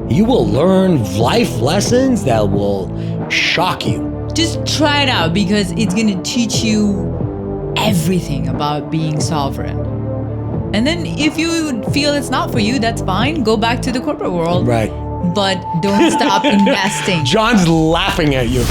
You will learn life lessons that will shock you. Just try it out because it's going to teach you everything about being sovereign. And then if you feel it's not for you, that's fine. Go back to the corporate world. Right. But don't stop investing. John's laughing at you.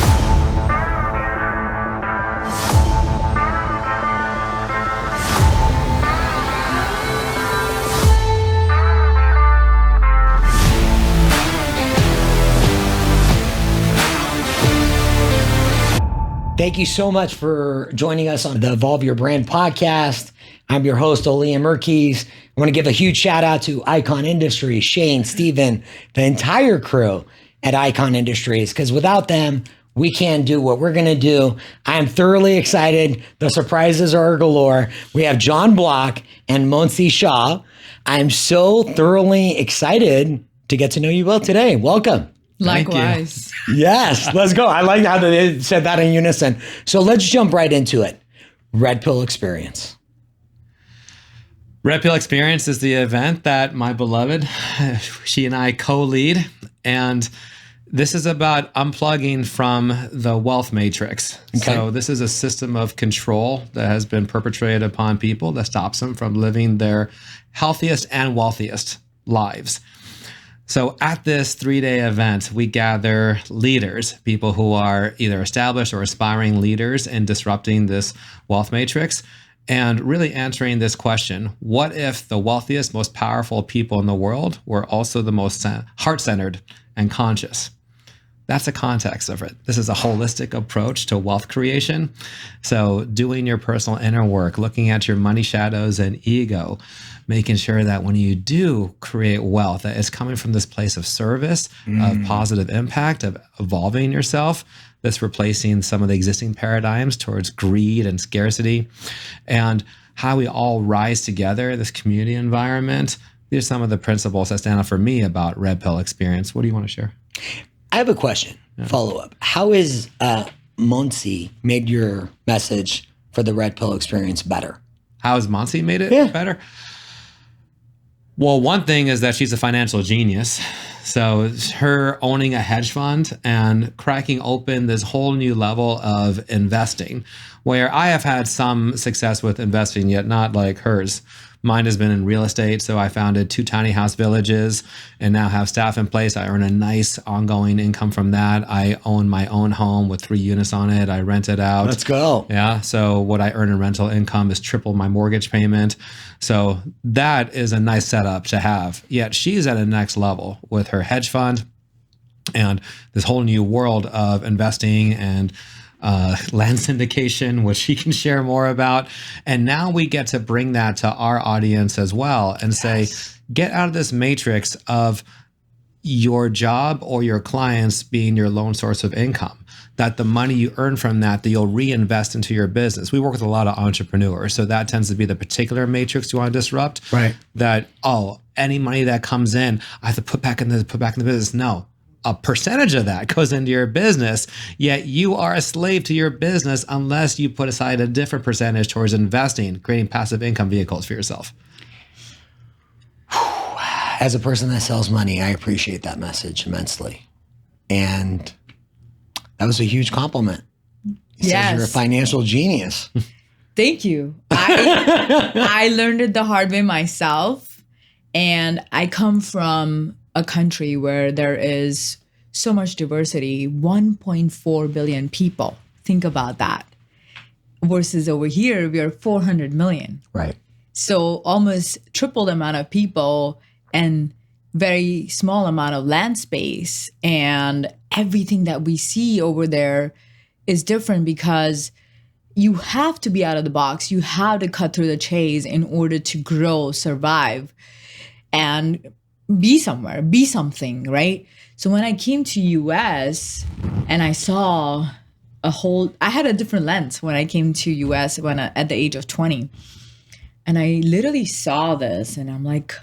Thank you so much for joining us on the Evolve Your Brand podcast. I'm your host, Olean Merkes. I want to give a huge shout out to Icon Industries, Shane, Steven, the entire crew at Icon Industries, because without them, we can't do what we're going to do. I'm thoroughly excited. The surprises are galore. We have Jon Block and Mansi Shaw. I'm so thoroughly excited to get to know you both today. Welcome. Likewise. Yes, let's go. I like how they said that in unison. So let's jump right into it. Red Pill Experience. Red Pill Experience is the event that my beloved, she and I co-lead. And this is about unplugging from the wealth matrix. Okay. So this is a system of control that has been perpetrated upon people that stops them from living their healthiest and wealthiest lives. So at this 3-day event, we gather leaders, people who are either established or aspiring leaders in disrupting this wealth matrix, and really answering this question: what if the wealthiest, most powerful people in the world were also the most heart-centered and conscious? That's the context of it. This is a holistic approach to wealth creation. So doing your personal inner work, looking at your money shadows and ego, making sure that when you do create wealth, that it's coming from this place of service, of positive impact, of evolving yourself, that's replacing some of the existing paradigms towards greed and scarcity, and how we all rise together, this community environment. These are some of the principles that stand out for me about Red Pill Experience. What do you want to share? I have a question, follow-up. How is Mansi made your message for the Red Pill Experience better? How has Mansi made it better? Well, one thing is that she's a financial genius. So her owning a hedge fund and cracking open this whole new level of investing, where I have had some success with investing, yet not like hers. Mine has been in real estate. So I founded 2 tiny house villages and now have staff in place. I earn a nice ongoing income from that. I own my own home with 3 units on it. I rent it out. Let's go. Yeah. So what I earn in rental income is triple my mortgage payment. So that is a nice setup to have. Yet she's at a next level with her hedge fund and this whole new world of investing and land syndication, which she can share more about. And now we get to bring that to our audience as well and say, get out of this matrix of your job or your clients being your lone source of income, that the money you earn from that you'll reinvest into your business. We work with a lot of entrepreneurs, so that tends to be the particular matrix you want to disrupt. Right. That, any money that comes in, I have to put back in the business. No. A percentage of that goes into your business, yet you are a slave to your business unless you put aside a different percentage towards investing, creating passive income vehicles for yourself. As a person that sells money, I appreciate that message immensely. And that was a huge compliment. He says you're a financial genius. Thank you. I learned it the hard way myself. And I come from a country where there is so much diversity, 1.4 billion people. Think about that. Versus over here, we are 400 million. Right. So almost triple the amount of people and very small amount of land space. And everything that we see over there is different because you have to be out of the box. You have to cut through the chase in order to grow, survive, and be somewhere, be something, right? So when I came to US and I saw I had a different lens when I came to US at the age of 20. And I literally saw this and I'm like,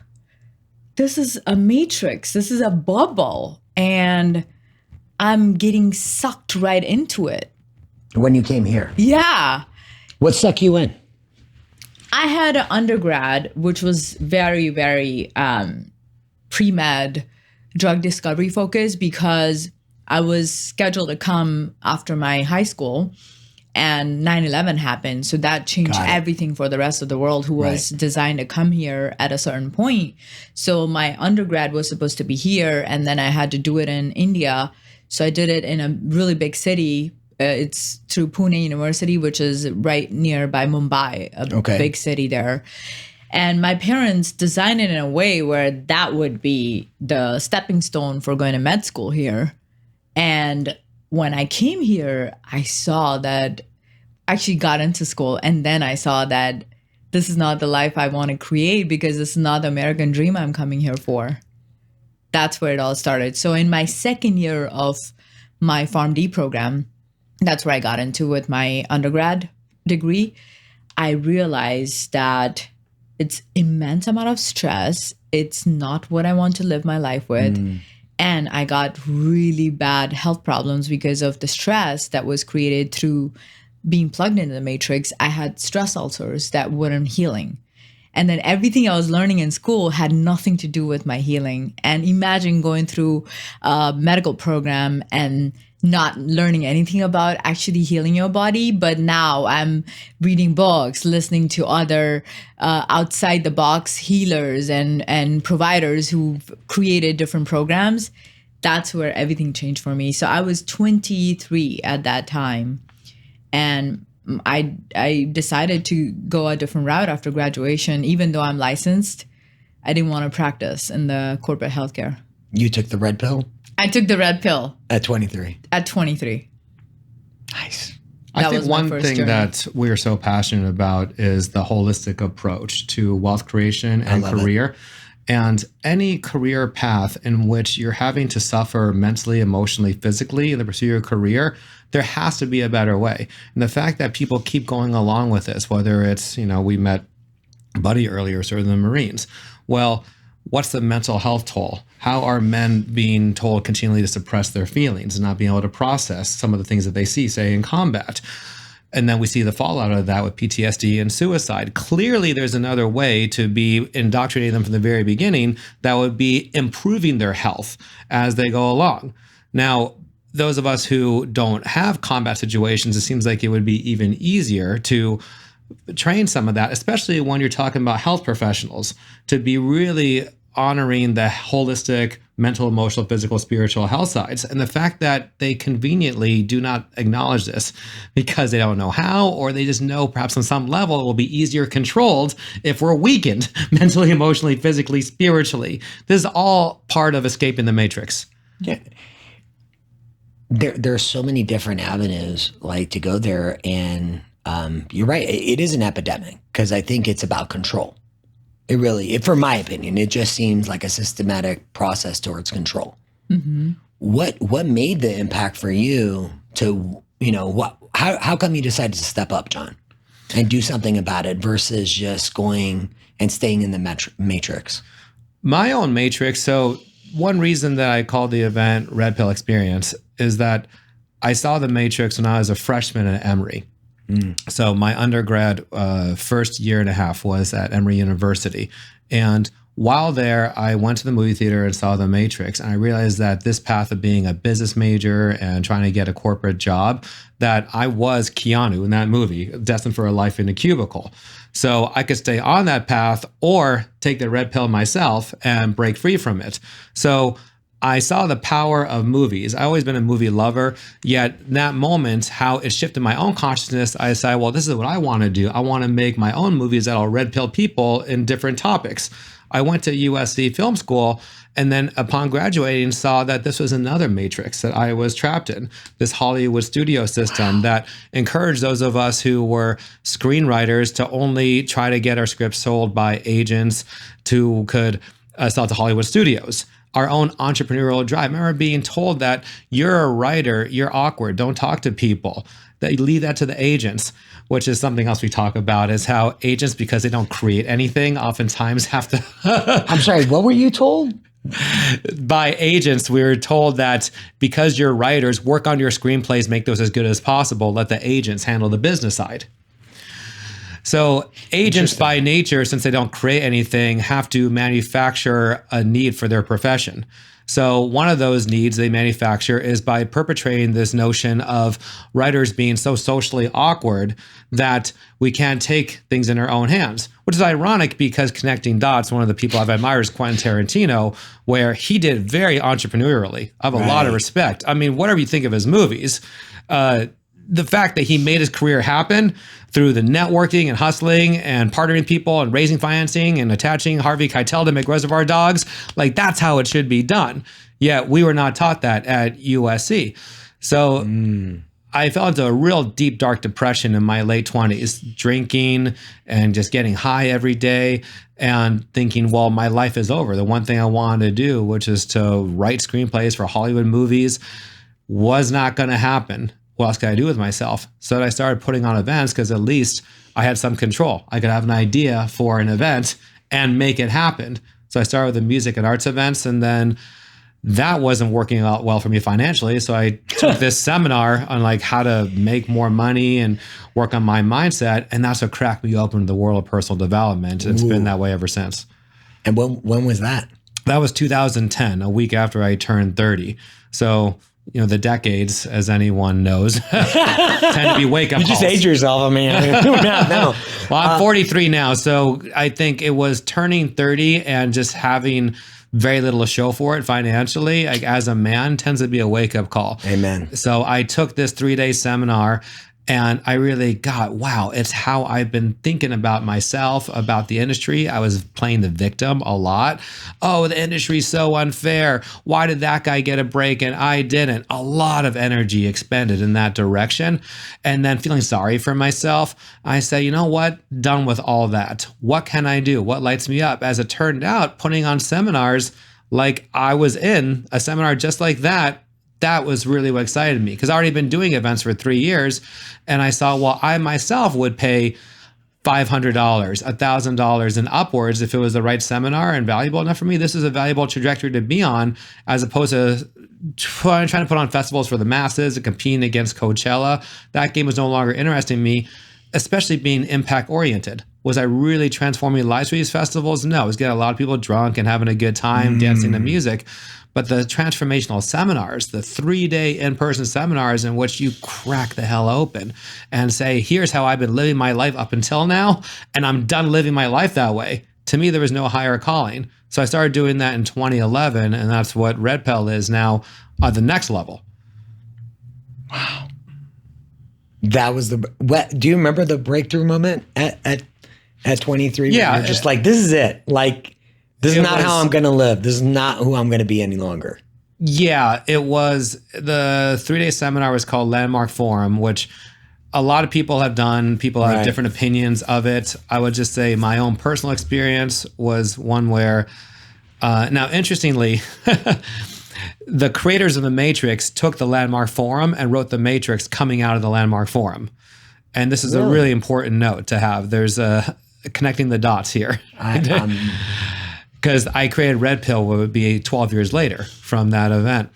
this is a matrix. This is a bubble. And I'm getting sucked right into it. When you came here? Yeah. What sucked you in? I had an undergrad, which was very, very pre-med drug discovery focus because I was scheduled to come after my high school, and 9/11 happened. So that changed everything for the rest of the world who was designed to come here at a certain point. So my undergrad was supposed to be here, and then I had to do it in India. So I did it in a really big city. It's through Pune University, which is right nearby Mumbai, a big city there. And my parents designed it in a way where that would be the stepping stone for going to med school here. And when I came here, I saw that I actually got into school. And then I saw that this is not the life I want to create because this is not the American dream I'm coming here for. That's where it all started. So in my second year of my PharmD program, that's where I got into with my undergrad degree. I realized that it's immense amount of stress. It's not what I want to live my life with. And I got really bad health problems because of the stress that was created through being plugged into the matrix. I had stress ulcers that weren't healing. And then everything I was learning in school had nothing to do with my healing. And imagine going through a medical program and not learning anything about actually healing your body. But now I'm reading books, listening to other outside the box healers and providers who've created different programs. That's where everything changed for me. So I was 23 at that time. And I decided to go a different route after graduation. Even though I'm licensed, I didn't want to practice in the corporate healthcare. You took the red pill? I took the red pill. At 23? At 23. Nice. I think one thing that we're so passionate about is the holistic approach to wealth creation and career. And any career path in which you're having to suffer mentally, emotionally, physically in the pursuit of your career, there has to be a better way. And the fact that people keep going along with this, whether it's, we met Buddy earlier, serving the Marines. Well, what's the mental health toll? How are men being told continually to suppress their feelings and not being able to process some of the things that they see, say, in combat? And then we see the fallout of that with PTSD and suicide. Clearly, there's another way to be indoctrinating them from the very beginning that would be improving their health as they go along. Now, those of us who don't have combat situations, it seems like it would be even easier to train some of that, especially when you're talking about health professionals, to be really honoring the holistic mental, emotional, physical, spiritual health sides. And the fact that they conveniently do not acknowledge this because they don't know how, or they just know perhaps on some level it will be easier controlled if we're weakened mentally, emotionally, physically, spiritually. This is all part of escaping the matrix. Yeah. There are so many different avenues to go there. And you're right. It is an epidemic because I think it's about control. It really, from my opinion, it just seems like a systematic process towards control. Mm-hmm. What made the impact for you to, how come you decided to step up, Jon, and do something about it versus just going and staying in the matrix? My own matrix. So one reason that I called the event Red Pill Experience is that I saw the matrix when I was a freshman at Emory. So my undergrad first year and a half was at Emory University. And while there, I went to the movie theater and saw The Matrix. And I realized that this path of being a business major and trying to get a corporate job, that I was Keanu in that movie, destined for a life in a cubicle. So I could stay on that path or take the red pill myself and break free from it. So I saw the power of movies. I've always been a movie lover, yet in that moment, how it shifted my own consciousness, I decided, well, this is what I want to do. I want to make my own movies that'll red pill people in different topics. I went to USC Film School, and then upon graduating, saw that this was another matrix that I was trapped in, this Hollywood studio system that encouraged those of us who were screenwriters to only try to get our scripts sold by agents who could sell to Hollywood studios. Our own entrepreneurial drive. I remember being told that you're a writer, you're awkward, don't talk to people, that you leave that to the agents, which is something else we talk about, is how agents, because they don't create anything, oftentimes have to... I'm sorry, what were you told? By agents, we were told that because you're writers, work on your screenplays, make those as good as possible, let the agents handle the business side. So agents by nature, since they don't create anything, have to manufacture a need for their profession. So one of those needs they manufacture is by perpetrating this notion of writers being so socially awkward that we can't take things in our own hands, which is ironic because connecting dots, one of the people I've admired is Quentin Tarantino, where he did very entrepreneurially. I have a lot of respect. I mean, whatever you think of his movies, the fact that he made his career happen through the networking and hustling and partnering people and raising financing and attaching Harvey Keitel to make Reservoir Dogs, like that's how it should be done. Yet we were not taught that at USC. So I fell into a real deep, dark depression in my late 20s, drinking and just getting high every day and thinking, well, my life is over. The one thing I wanted to do, which is to write screenplays for Hollywood movies, was not going to happen. What else could I do with myself? So I started putting on events because at least I had some control. I could have an idea for an event and make it happen. So I started with the music and arts events, and then that wasn't working out well for me financially. So I took this seminar on like how to make more money and work on my mindset. And that's what cracked me open to the world of personal development. It's been that way ever since. And when was that? That was 2010, a week after I turned 30. So the decades, as anyone knows, tend to be wake-up calls. You just age yourself. I mean, no. Well, I'm 43 now, so I think it was turning 30 and just having very little to show for it financially, like as a man, tends to be a wake-up call. Amen. So I took this 3-day seminar, and I really got, wow, it's how I've been thinking about myself, about the industry. I was playing the victim a lot. Oh, the industry's so unfair. Why did that guy get a break and I didn't? A lot of energy expended in that direction. And then feeling sorry for myself, I said, you know what? Done with all that. What can I do? What lights me up? As it turned out, putting on seminars like I was in a seminar just like that was really what excited me, because I've already been doing events for 3 years. And I saw, well, I myself would pay $500, $1,000 and upwards if it was the right seminar and valuable enough for me. This is a valuable trajectory to be on, as opposed to trying to put on festivals for the masses and competing against Coachella. That game was no longer interesting me, especially being impact oriented. Was I really transforming lives for these festivals? No, I was getting a lot of people drunk and having a good time dancing to music. But the transformational seminars, the 3-day in-person seminars in which you crack the hell open and say, here's how I've been living my life up until now, and I'm done living my life that way. To me, there was no higher calling. So I started doing that in 2011, and that's what Red Pill is now at the next level. Wow. That was do you remember the breakthrough moment at 23? Yeah. You're just like, this is it. Like, this is not how I'm going to live. This is not who I'm going to be any longer. Yeah, it was. The 3-day seminar was called Landmark Forum, which a lot of people have done. People have different opinions of it. I would just say my own personal experience was one where, now interestingly, the creators of the Matrix took the Landmark Forum and wrote the Matrix coming out of the Landmark Forum. And this is a really important note to have. There's connecting the dots here. Because I created Red Pill, what would be 12 years later from that event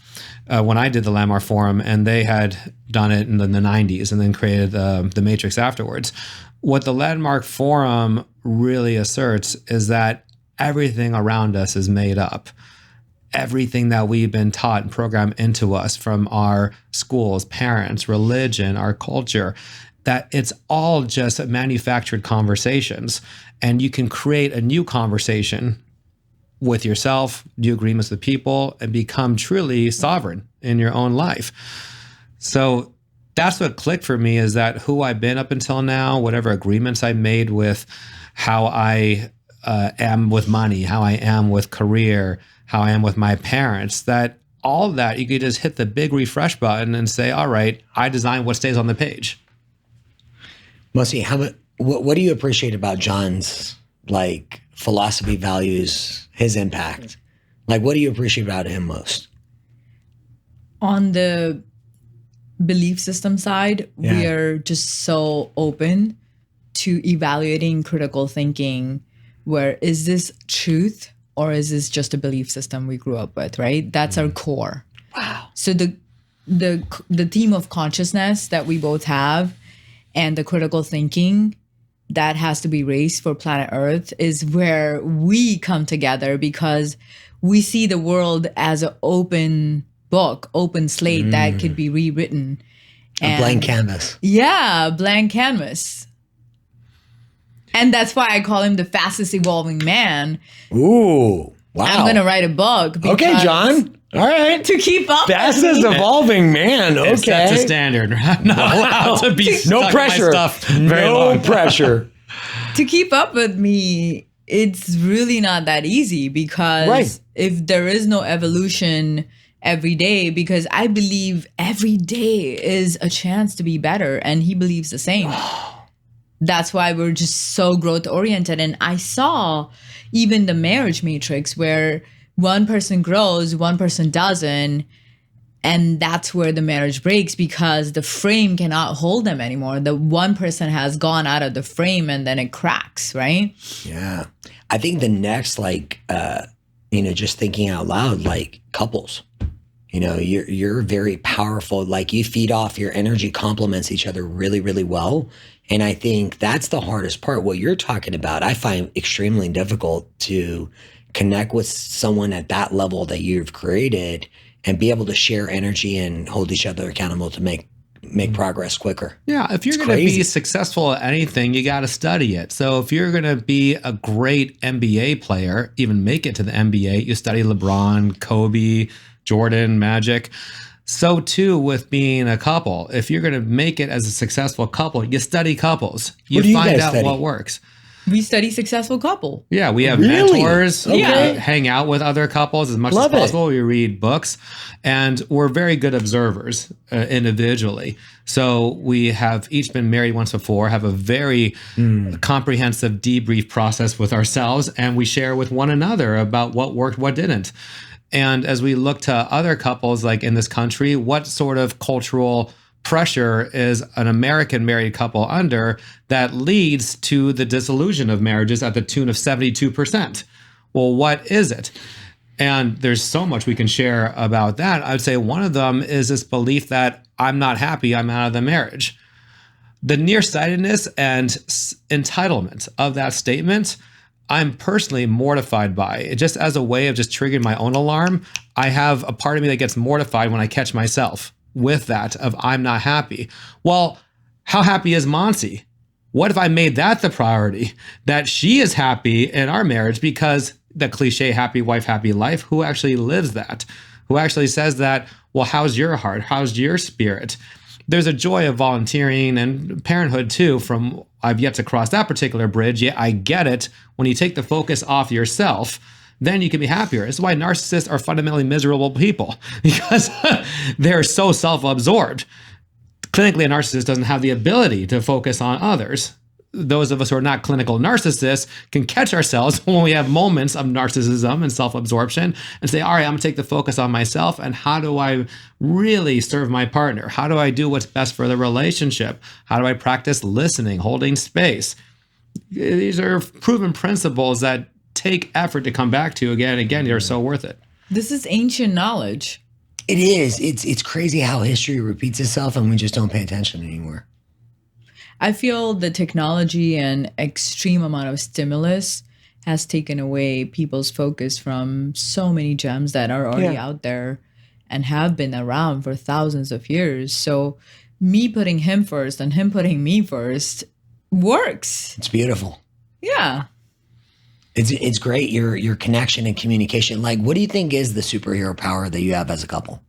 when I did the Landmark Forum, and they had done it in the 90s and then created the Matrix afterwards. What the Landmark Forum really asserts is that everything around us is made up. Everything that we've been taught and programmed into us from our schools, parents, religion, our culture, that it's all just manufactured conversations. And you can create a new conversation with yourself, do agreements with people, and become truly sovereign in your own life. So that's what clicked for me, is that who I've been up until now, whatever agreements I made with how I am with money, how I am with career, how I am with my parents, that all of that, you could just hit the big refresh button and say, all right, I design what stays on the page. Mansi, what do you appreciate about Jon's philosophy, values, his impact? Like, what do you appreciate about him most? On the belief system side, we are just so open to evaluating critical thinking, where is this truth or is this just a belief system we grew up with, right? That's our core. Wow. So the theme of consciousness that we both have and the critical thinking that has to be raised for planet Earth is where we come together, because we see the world as an open book, open slate that could be rewritten. A blank canvas. Yeah, blank canvas. And that's why I call him the fastest evolving man. Ooh, wow. I'm going to write a book. Okay, Jon. All right. To keep up. Fastest evolving man. Okay. That's a standard. I'm not allowed to be No pressure. No pressure. To keep up with me, it's really not that easy because if there is no evolution every day, because I believe every day is a chance to be better, and he believes the same. That's why we're just so growth oriented. And I saw even the marriage matrix where one person grows, one person doesn't. And that's where the marriage breaks because the frame cannot hold them anymore. The one person has gone out of the frame and then it cracks, right? Yeah. I think the next, just thinking out loud, like couples, you're very powerful. Like you feed off, your energy complements each other really, really well. And I think that's the hardest part. What you're talking about, I find extremely difficult to connect with someone at that level that you've created and be able to share energy and hold each other accountable to make progress quicker. Yeah, if you're going to be successful at anything, you got to study it. So if you're going to be a great NBA player, even make it to the NBA, you study LeBron, Kobe, Jordan, Magic. So too with being a couple. If you're going to make it as a successful couple, you study couples. You find out what works. We study successful couple. Yeah, we have mentors. Okay. We hang out with other couples as much as possible. We read books, and we're very good observers individually. So we have each been married once before, have a very comprehensive debrief process with ourselves, and we share with one another about what worked, what didn't. And as we look to other couples like in this country, what sort of cultural pressure is an American married couple under that leads to the dissolution of marriages at the tune of 72%? Well, what is it? And there's so much we can share about that. I would say one of them is this belief that I'm not happy, I'm out of the marriage. The nearsightedness and entitlement of that statement, I'm personally mortified by it. Just as a way of just triggering my own alarm, I have a part of me that gets mortified when I catch myself with that of I'm not happy. Well, how happy is Mansi? What if I made that the priority? That she is happy in our marriage, because the cliche happy wife, happy life, who actually lives that? Who actually says that, well, how's your heart? How's your spirit? There's a joy of volunteering and parenthood too. From I've yet to cross that particular bridge, yet I get it. When you take the focus off yourself, then you can be happier. It's why narcissists are fundamentally miserable people, because they're so self-absorbed. Clinically, a narcissist doesn't have the ability to focus on others. Those of us who are not clinical narcissists can catch ourselves when we have moments of narcissism and self-absorption and say, all right, I'm gonna take the focus on myself, and how do I really serve my partner? How do I do what's best for the relationship? How do I practice listening, holding space? These are proven principles that take effort to come back to again and again. They're so worth it. This is ancient knowledge. It is. It's crazy how history repeats itself and we just don't pay attention anymore. I feel the technology and extreme amount of stimulus has taken away people's focus from so many gems that are already out there and have been around for thousands of years. So me putting him first and him putting me first works. It's beautiful. Yeah. It's great, your connection and communication. Like, what do you think is the superhero power that you have as a couple?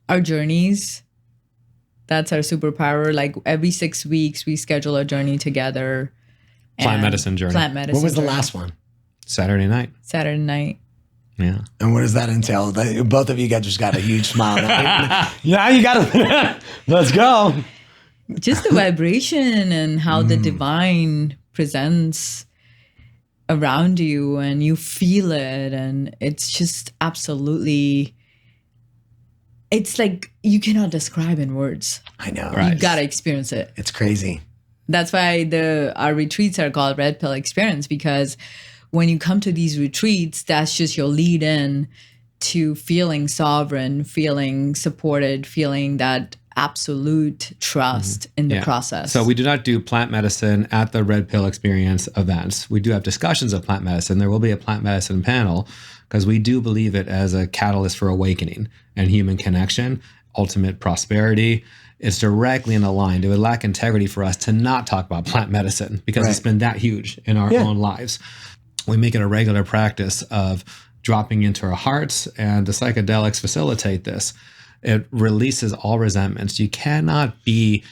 Our journeys. That's our superpower. Like every 6 weeks, we schedule a journey together. Plant medicine journey. Plant medicine. What was journey. the last one? Saturday night. Saturday night. Yeah. And what does that entail? Both of you guys just got a huge smile. Yeah, you got to, let's go. Just the vibration and how the divine presents around you and you feel it. And it's just absolutely, it's like you cannot describe in words. I know. Right. You got to experience it. It's crazy. That's why our retreats are called Red Pill Experience, because when you come to these retreats, that's just your lead in to feeling sovereign, feeling supported, feeling that absolute trust in the process. So we do not do plant medicine at the Red Pill Experience events. We do have discussions of plant medicine. There will be a plant medicine panel because we do believe it as a catalyst for awakening and human connection, ultimate prosperity. It's directly aligned. It would lack integrity for us to not talk about plant medicine because it's been that huge in our own lives. We make it a regular practice of dropping into our hearts, and the psychedelics facilitate this. It releases all resentments. You cannot be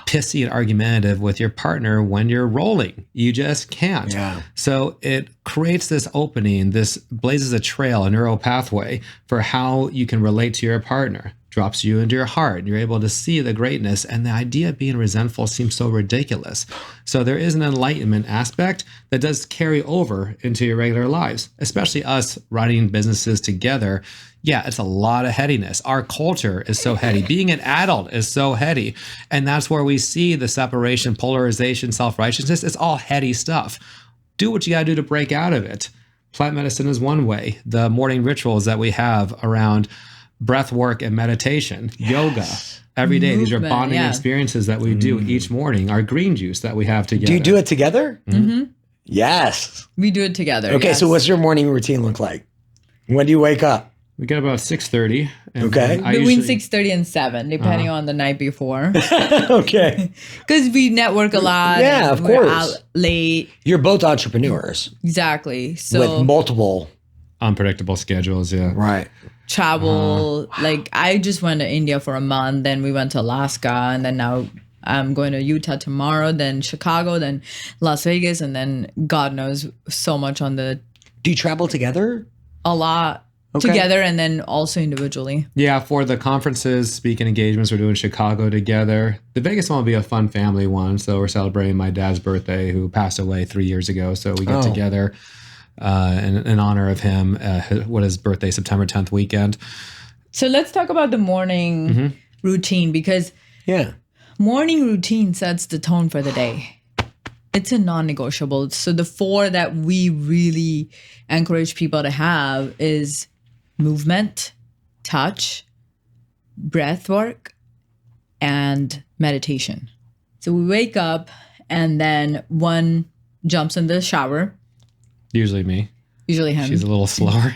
pissy and argumentative with your partner when you're rolling. You just can't. Yeah. So it creates this opening, this blazes a trail, a neural pathway for how you can relate to your partner. Drops you into your heart, and you're able to see the greatness. And the idea of being resentful seems so ridiculous. So there is an enlightenment aspect that does carry over into your regular lives, especially us running businesses together. Yeah, it's a lot of headiness. Our culture is so heady. Being an adult is so heady. And that's where we see the separation, polarization, self-righteousness. It's all heady stuff. Do what you got to do to break out of it. Plant medicine is one way. The morning rituals that we have around breath work and meditation, yoga, every day. These are bonding experiences that we do each morning. Our green juice that we have together. Do you do it together? Mm-hmm. Yes. We do it together. Okay, so what's your morning routine look like? When do you wake up? We get about 6:30. Okay. Between 6:30 and 7, depending on the night before. Okay. Because we network a lot. Yeah, of we're course. out late. You're both entrepreneurs Exactly. So with multiple unpredictable schedules. Yeah. right. travel. Like I just went to India for a month, then we went to Alaska, and then now I'm going to Utah tomorrow, then Chicago, then Las Vegas, and then God knows so much on the Do you travel together? a lot together and then also individually. Yeah, for the conferences, speaking engagements, we're doing Chicago together. The Vegas one will be a fun family one. So we're celebrating my dad's birthday, who passed away 3 years ago. So we get together in honor of him. What is birthday? September 10th weekend. So let's talk about the morning routine, because morning routine sets the tone for the day. It's a non-negotiable. So the 4 that we really encourage people to have is movement, touch, breath work, and meditation. So we wake up and then one jumps in the shower. Usually me. Usually him. She's a little slower.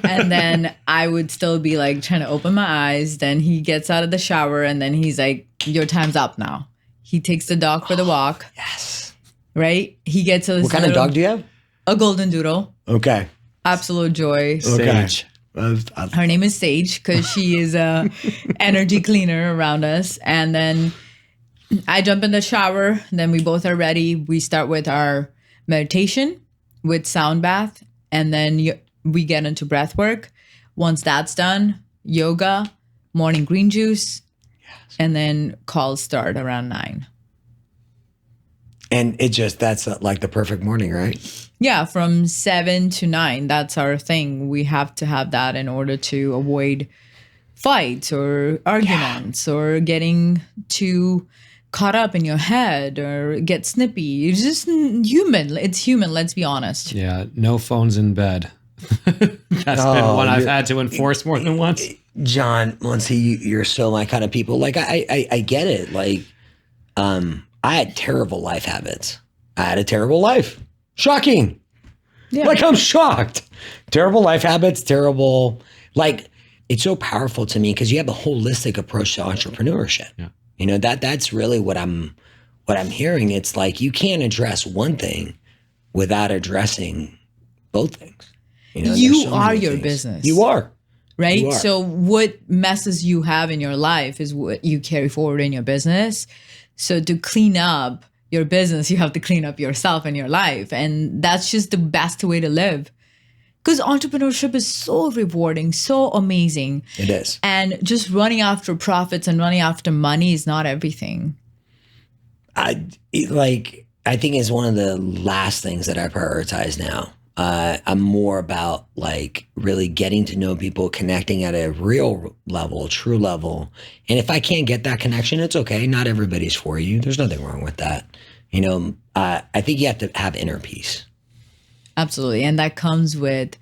And then I would still be like trying to open my eyes. Then he gets out of the shower and then he's like, your time's up now. He takes the dog for the walk. Yes. Right? He gets a What kind of dog do you have? A golden doodle. Okay. Absolute joy. Sage. Her name is Sage because she is a energy cleaner around us. And then I jump in the shower. Then we both are ready. We start with our meditation with sound bath. And then we get into breath work. Once that's done, yoga, morning green juice, and then calls start around 9. And that's like the perfect morning, right? Yeah, from 7 to 9. That's our thing. We have to have that in order to avoid fights or arguments or getting too caught up in your head or get snippy. It's just human. It's human. Let's be honest. Yeah. No phones in bed. That's been one I've had to enforce more than once. Jon, Mansi, you're so my kind of people. Like I get it. Like, I had terrible life habits. I had a terrible life. Shocking. Yeah. Like I'm shocked. Terrible life habits, terrible. Like it's so powerful to me because you have a holistic approach to entrepreneurship. Yeah. You know, that's really what I'm hearing. It's like you can't address one thing without addressing both things. You know, you are your business. You are. Right? You are. So what messes you have in your life is what you carry forward in your business. So to clean up your business, you have to clean up yourself and your life. And that's just the best way to live. Because entrepreneurship is so rewarding, so amazing. It is. And just running after profits and running after money is not everything. I think it's one of the last things that I prioritize now. I'm more about like really getting to know people, connecting at a real level, true level. And if I can't get that connection, it's okay. Not everybody's for you. There's nothing wrong with that. You know, I think you have to have inner peace. Absolutely. And that comes with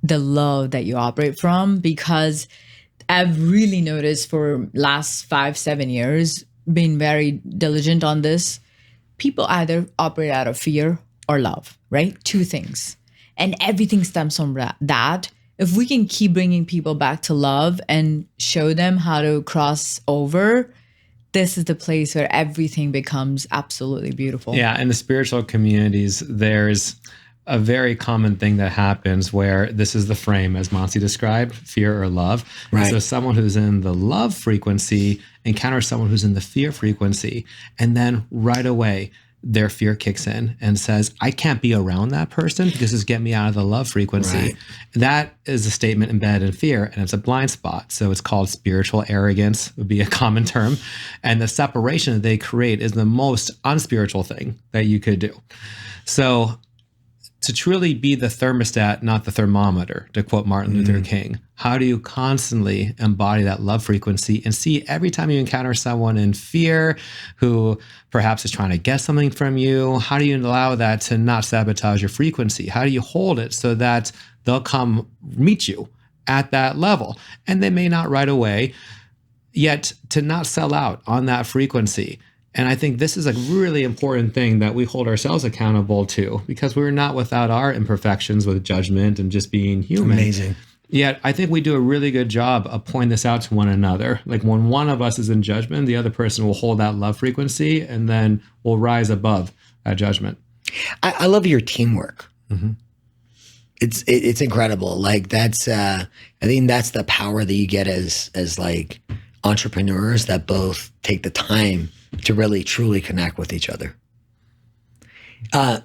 the love that you operate from, because I've really noticed for last 5-7 years, being very diligent on this, people either operate out of fear or love, right? 2 things. And everything stems from that. If we can keep bringing people back to love and show them how to cross over, this is the place where everything becomes absolutely beautiful. Yeah. In the spiritual communities, there's a very common thing that happens where this is the frame, as Mansi described, fear or love. Right. So someone who's in the love frequency encounters someone who's in the fear frequency. And then right away, their fear kicks in and says, I can't be around that person because it's getting me out of the love frequency. Right. That is a statement embedded in fear, and it's a blind spot. So it's called spiritual arrogance, would be a common term. And the separation that they create is the most unspiritual thing that you could do. So to truly be the thermostat, not the thermometer, to quote Martin Luther King, how do you constantly embody that love frequency and see every time you encounter someone in fear who perhaps is trying to get something from you, how do you allow that to not sabotage your frequency? How do you hold it so that they'll come meet you at that level? And they may not right away, yet to not sell out on that frequency. And I think this is a really important thing that we hold ourselves accountable to, because we're not without our imperfections with judgment and just being human. Amazing. Yet I think we do a really good job of pointing this out to one another. Like when one of us is in judgment, the other person will hold that love frequency and then will rise above that judgment. I love your teamwork. It's incredible. Like that's I think that's the power that you get as like entrepreneurs that both take the time to really truly connect with each other.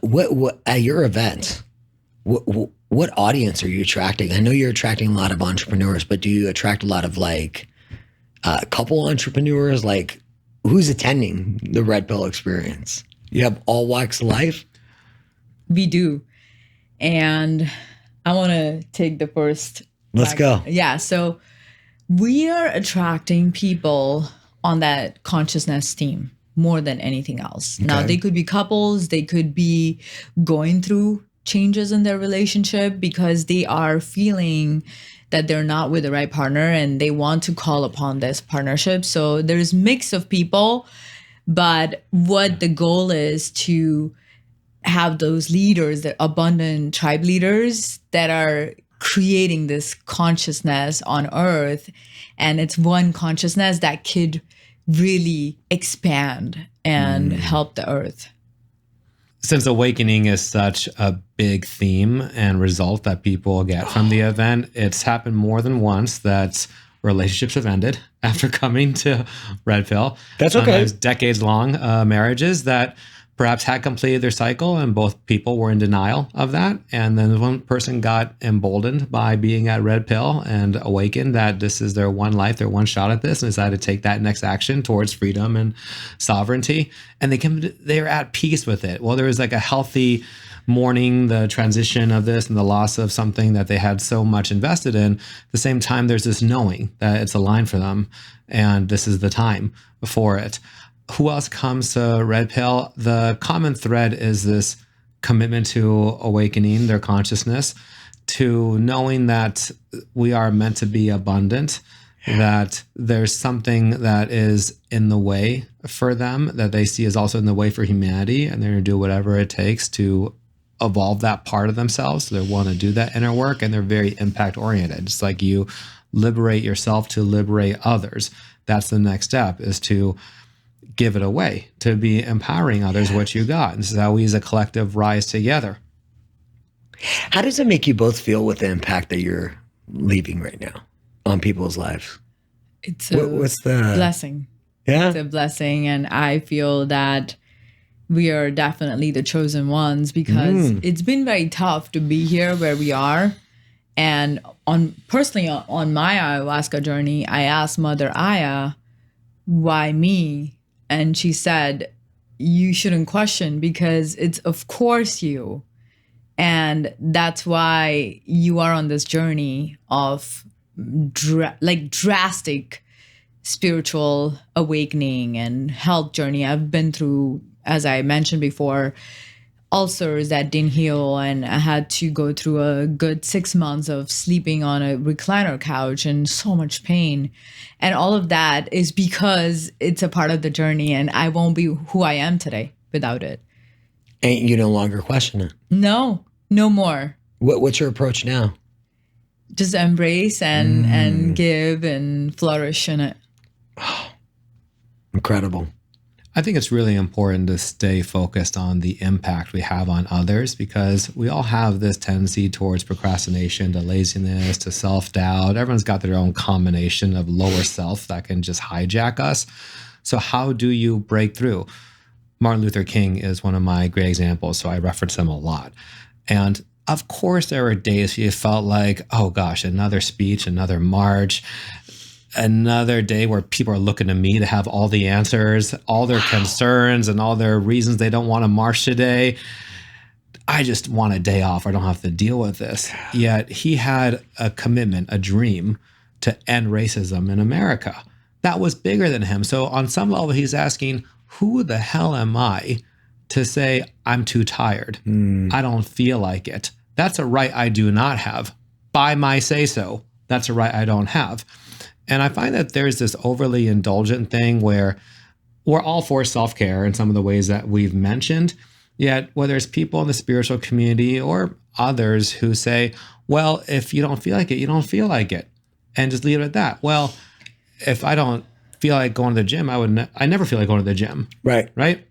What at your event, what audience are you attracting? I know you're attracting a lot of entrepreneurs, but do you attract a lot of like couple entrepreneurs? Like who's attending the Red Pill experience? You have all walks of life? We do. And I want to take the first. Let's go. Yeah. So we are attracting people on that consciousness team more than anything else. Okay. Now, they could be couples, they could be going through changes in their relationship because they are feeling that they're not with the right partner and they want to call upon this partnership. So there's mix of people, but what the goal is to have those leaders, the abundant tribe leaders that are creating this consciousness on earth. And it's one consciousness that could really expand and help the earth. Since awakening is such a big theme and result that people get from the event, it's happened more than once that relationships have ended after coming to Red Pill. That's okay. Sometimes decades-long marriages that perhaps had completed their cycle and both people were in denial of that. And then one person got emboldened by being at Red Pill and awakened that this is their one life, their one shot at this, and decided to take that next action towards freedom and sovereignty. And they're at peace with it. Well, there was like a healthy mourning the transition of this and the loss of something that they had so much invested in. At the same time, there's this knowing that it's aligned for them and this is the time for it. Who else comes to Red Pill? The common thread is this commitment to awakening their consciousness, to knowing that we are meant to be abundant, that there's something that is in the way for them that they see is also in the way for humanity, and they're going to do whatever it takes to evolve that part of themselves. So they want to do that inner work, and they're very impact oriented. It's like you liberate yourself to liberate others. That's the next step, is to give it away, to be empowering others what you got. And this is how we as a collective rise together. How does it make you both feel with the impact that you're leaving right now on people's lives? It's a blessing. Yeah. It's a blessing. And I feel that we are definitely the chosen ones because it's been very tough to be here where we are. And personally on my ayahuasca journey, I asked Mother Aya, why me? And she said, you shouldn't question because it's of course you. And that's why you are on this journey of drastic spiritual awakening and health journey. I've been through, as I mentioned before, ulcers that didn't heal, and I had to go through a good 6 months of sleeping on a recliner couch and so much pain. And all of that is because it's a part of the journey, and I won't be who I am today without it. And you no longer question it. No more. What's your approach now? Just embrace and give and flourish in it. Incredible. I think it's really important to stay focused on the impact we have on others, because we all have this tendency towards procrastination, to laziness, to self-doubt. Everyone's got their own combination of lower self that can just hijack us. So how do you break through? Martin Luther King is one of my great examples, so I reference him a lot. And of course, there were days you felt like, oh gosh, another speech, another march, another day where people are looking to me to have all the answers, all their concerns and all their reasons they don't want to march today. I just want a day off. I don't have to deal with this. Yet he had a commitment, a dream to end racism in America. That was bigger than him. So on some level, he's asking, who the hell am I to say I'm too tired? I don't feel like it. That's a right I do not have. By my say so, that's a right I don't have. And I find that there's this overly indulgent thing where we're all for self-care in some of the ways that we've mentioned. Yet whether it's people in the spiritual community or others who say, well, if you don't feel like it, you don't feel like it, and just leave it at that. Well, if I don't feel like going to the gym, I never feel like going to the gym. Right. Right.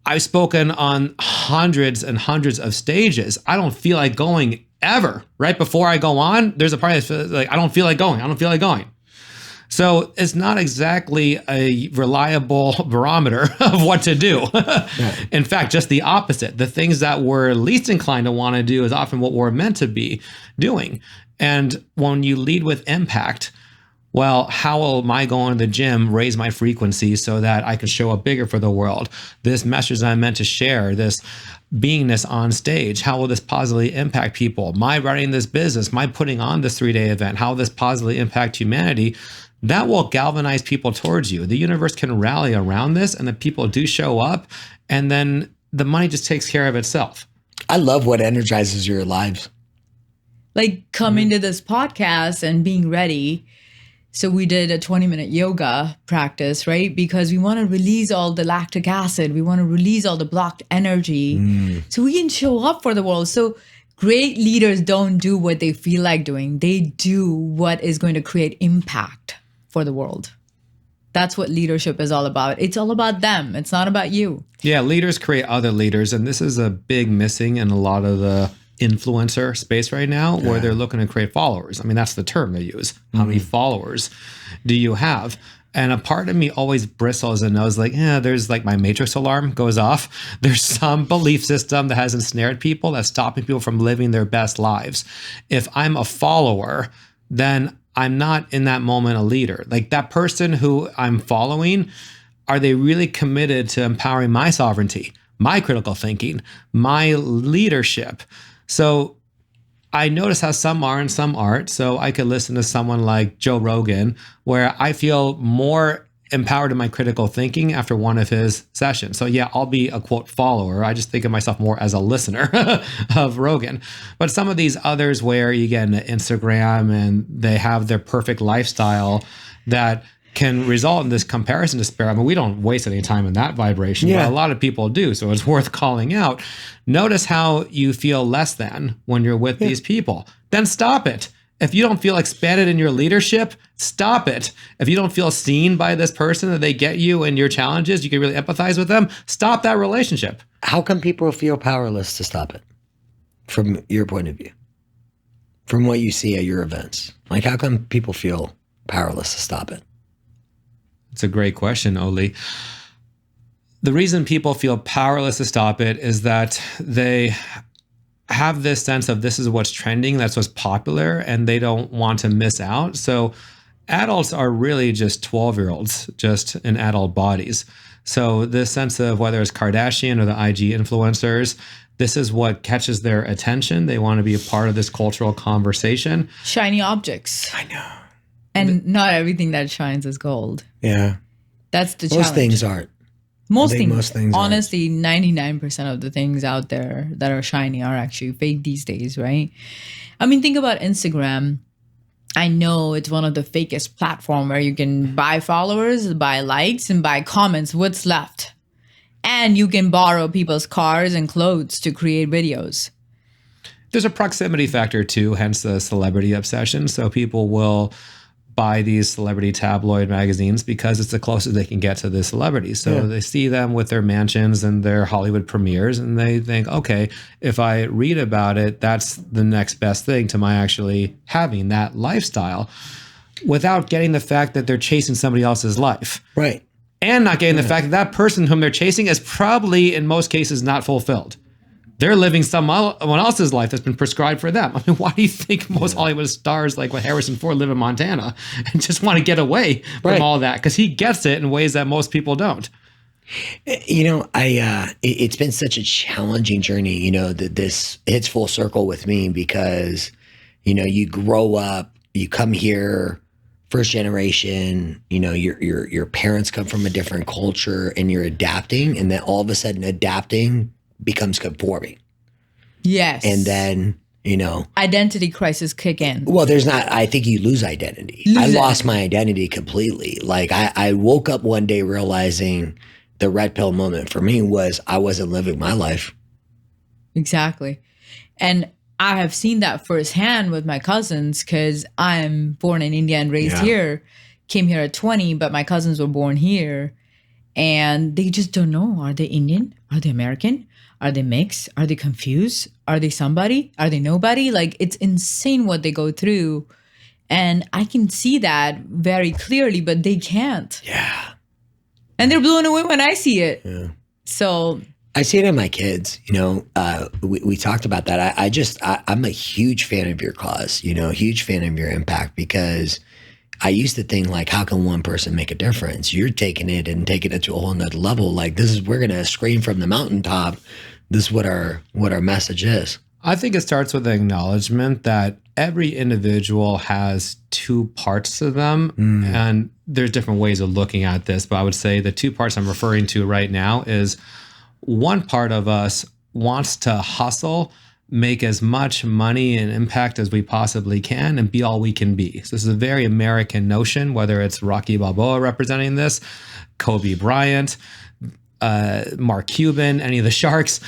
I've spoken on hundreds and hundreds of stages. I don't feel like going ever. Right before I go on, there's a part that's like, I don't feel like going. I don't feel like going. So it's not exactly a reliable barometer of what to do. In fact, just the opposite. The things that we're least inclined to want to do is often what we're meant to be doing. And when you lead with impact, well, how will my going to the gym raise my frequency so that I can show up bigger for the world? This message that I'm meant to share, this beingness on stage, how will this positively impact people? My running this business, my putting on this 3-day event, how will this positively impact humanity? That will galvanize people towards you. The universe can rally around this, and the people do show up, and then the money just takes care of itself. I love what energizes your lives. Like coming to this podcast and being ready. So we did a 20-minute yoga practice, right? Because we want to release all the lactic acid. We want to release all the blocked energy so we can show up for the world. So great leaders don't do what they feel like doing. They do what is going to create impact for the world. That's what leadership is all about. It's all about them. It's not about you. Yeah, leaders create other leaders. And this is a big missing in a lot of the influencer space right now, where they're looking to create followers. I mean, that's the term they use. How many followers do you have? And a part of me always bristles and knows like, there's like my matrix alarm goes off. There's some belief system that has ensnared people, that's stopping people from living their best lives. If I'm a follower, then I'm not in that moment a leader. Like that person who I'm following, are they really committed to empowering my sovereignty, my critical thinking, my leadership? So I notice how some are and some aren't. So I could listen to someone like Joe Rogan, where I feel more empowered in my critical thinking after one of his sessions. So yeah, I'll be a quote follower. I just think of myself more as a listener of Rogan. But some of these others where you get into Instagram and they have their perfect lifestyle that can result in this comparison despair. I mean, we don't waste any time in that vibration, but a lot of people do. So it's worth calling out. Notice how you feel less than when you're with these people. Then stop it. If you don't feel expanded in your leadership, stop it. If you don't feel seen by this person, that they get you and your challenges, you can really empathize with them, stop that relationship. How come people feel powerless to stop it from your point of view? From what you see at your events? Like, how come people feel powerless to stop it? It's a great question, Oli. The reason people feel powerless to stop it is that they have this sense of this is what's trending, that's what's popular, and they don't want to miss out. So adults are really just 12-year-olds, just in adult bodies. So this sense of whether it's Kardashian or the IG influencers, this is what catches their attention. They want to be a part of this cultural conversation. Shiny objects. I know. And not everything that shines is gold. Yeah. That's the challenge. Most things aren't. Most things honestly, 99% of the things out there that are shiny are actually fake these days, right? I mean, think about Instagram. I know it's one of the fakest platform where you can buy followers, buy likes, and buy comments. What's left? And you can borrow people's cars and clothes to create videos. There's a proximity factor too, hence the celebrity obsession. So people will buy these celebrity tabloid magazines because it's the closest they can get to the celebrities. So they see them with their mansions and their Hollywood premieres, and they think, okay, if I read about it, that's the next best thing to my actually having that lifestyle, without getting the fact that they're chasing somebody else's life. Right. And not getting the fact that that person whom they're chasing is probably, in most cases, not fulfilled. They're living someone else's life that's been prescribed for them. I mean, why do you think most Hollywood stars like Harrison Ford live in Montana and just want to get away from all that? Because he gets it in ways that most people don't. You know, it's been such a challenging journey, you know, that this hits full circle with me because, you know, you grow up, you come here, first generation, you know, your parents come from a different culture and you're adapting, and then all of a sudden adapting becomes conforming. Yes. And then, you know, identity crisis kick in. Well, I think you lose identity. I lost my identity completely. Like I woke up one day realizing the red pill moment for me was I wasn't living my life. Exactly. And I have seen that firsthand with my cousins because I'm born in India and raised here, came here at 20, but my cousins were born here and they just don't know. Are they Indian? Are they American? Are they mixed? Are they confused? Are they somebody? Are they nobody? Like, it's insane what they go through. And I can see that very clearly, but they can't. Yeah. And they're blown away when I see it. Yeah. So I see it in my kids, you know, we talked about that. I'm a huge fan of your cause, you know, huge fan of your impact, because I used to think like, how can one person make a difference? You're taking it to a whole nother level. Like we're going to scream from the mountaintop. This is what our message is. I think it starts with the acknowledgement that every individual has two parts to them. And there's different ways of looking at this, but I would say the two parts I'm referring to right now is one part of us wants to hustle, make as much money and impact as we possibly can, and be all we can be. So this is a very American notion, whether it's Rocky Balboa representing this, Kobe Bryant, Mark Cuban, any of the Sharks.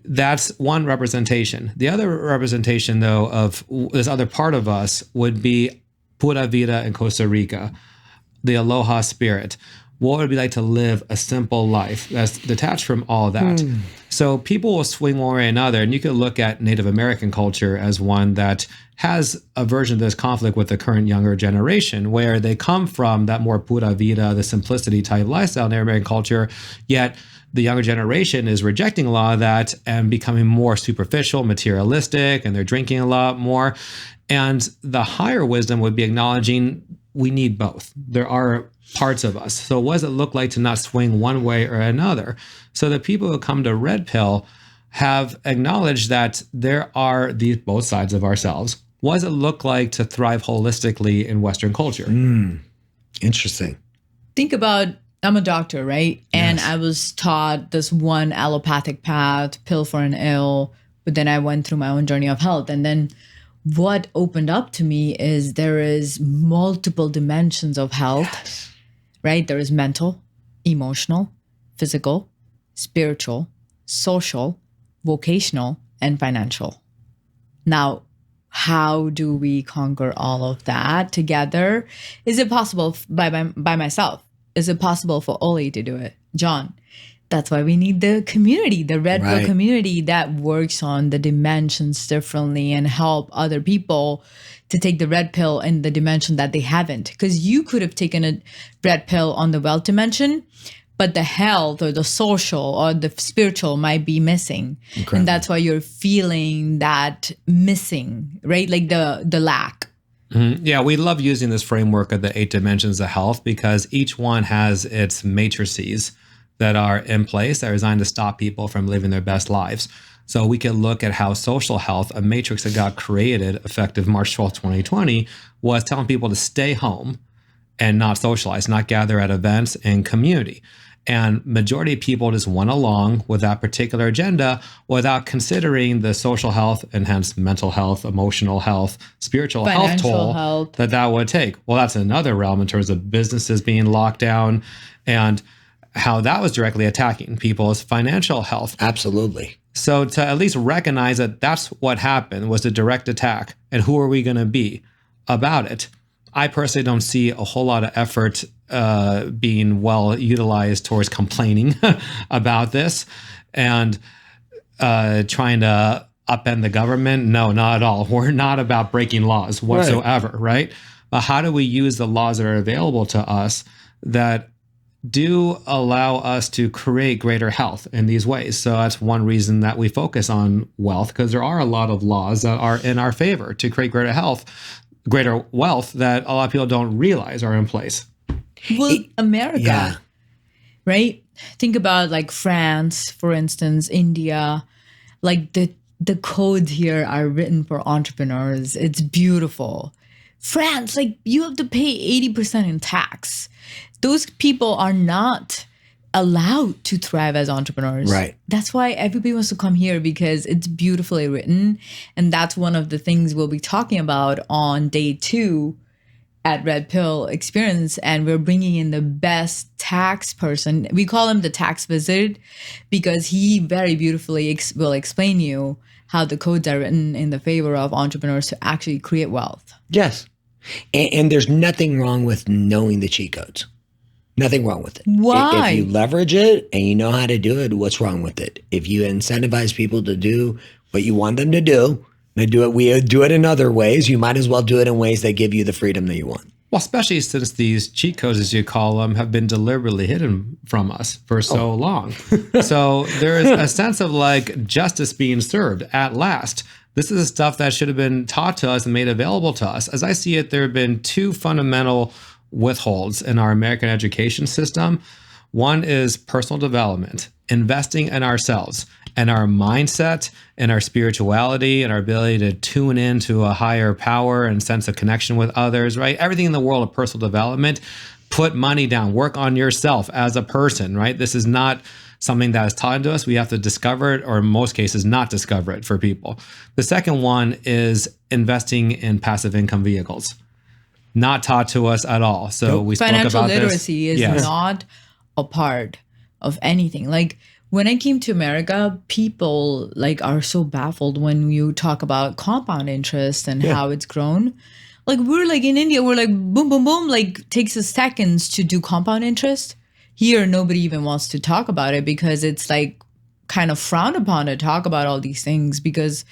That's one representation. The other representation, though, of this other part of us would be Pura Vida in Costa Rica, the Aloha spirit. What would it be like to live a simple life that's detached from all that? So people will swing one way or another, and you could look at Native American culture as one that has a version of this conflict with the current younger generation, where they come from that more pura vida, the simplicity type lifestyle in Native American culture, yet the younger generation is rejecting a lot of that and becoming more superficial, materialistic, and they're drinking a lot more. And the higher wisdom would be acknowledging we need both. There are parts of us. So what does it look like to not swing one way or another? So the people who come to Red Pill have acknowledged that there are these both sides of ourselves. What does it look like to thrive holistically in Western culture? Interesting. think about, I'm a doctor, right? And I was taught this one allopathic path, pill for an ill, but then I went through my own journey of health. And then what opened up to me is there is multiple dimensions of health, right? There is mental, emotional, physical, spiritual, social, vocational, and financial. Now, how do we conquer all of that together? Is it possible by myself? Is it possible for Oli to do it? Jon, that's why we need the community, the Red Pill community that works on the dimensions differently and help other people to take the red pill in the dimension that they haven't. Because you could have taken a red pill on the wealth dimension, but the health or the social or the spiritual might be missing. Incredible. And that's why you're feeling that missing, right? Like the lack. Mm-hmm. Yeah, we love using this framework of the 8 dimensions of health because each one has its matrices that are in place that are designed to stop people from living their best lives. So we can look at how social health, a matrix that got created effective March 12, 2020, was telling people to stay home and not socialize, not gather at events and community. And majority of people just went along with that particular agenda without considering the social health and hence mental health, emotional health, spiritual health toll that would take. Well, that's another realm in terms of businesses being locked down and how that was directly attacking people's financial health. Absolutely. So to at least recognize that that's what happened was a direct attack, and who are we going to be about it? I personally don't see a whole lot of effort being well utilized towards complaining about this and trying to upend the government. No, not at all. We're not about breaking laws whatsoever, right? But how do we use the laws that are available to us that do allow us to create greater health in these ways? So that's one reason that we focus on wealth, because there are a lot of laws that are in our favor to create greater health, greater wealth that a lot of people don't realize are in place. Well, America, right? Think about like France, for instance, India, like the codes here are written for entrepreneurs. It's beautiful. France, like you have to pay 80% in tax. Those people are not allowed to thrive as entrepreneurs. Right. That's why everybody wants to come here, because it's beautifully written. And that's one of the things we'll be talking about on day 2 at Red Pill Experience. And we're bringing in the best tax person. We call him the tax wizard, because he very beautifully will explain you how the codes are written in the favor of entrepreneurs to actually create wealth. Yes. And there's nothing wrong with knowing the cheat codes. Nothing wrong with it. Why? If you leverage it and you know how to do it, what's wrong with it? If you incentivize people to do what you want them to do, they do it. We do it in other ways. You might as well do it in ways that give you the freedom that you want. Well, especially since these cheat codes, as you call them, have been deliberately hidden from us for so long. So there is a sense of like justice being served at last. This is the stuff that should have been taught to us and made available to us. As I see it, there have been 2 fundamental withholds in our American education system. One is personal development, investing in ourselves and our mindset and our spirituality and our ability to tune into a higher power and sense of connection with others, right? Everything in the world of personal development, put money down, work on yourself as a person, right? This is not something that is taught to us. We have to discover it, or in most cases, not discover it for people. The second one is investing in passive income vehicles. Not taught to us at all. So we spoke about this. Financial literacy is not a part of anything. Like when I came to America, people like are so baffled when you talk about compound interest and how it's grown. Like we're like in India, we're like boom, boom, boom, like takes us seconds to do compound interest. Here, nobody even wants to talk about it because it's like kind of frowned upon to talk about all these things because,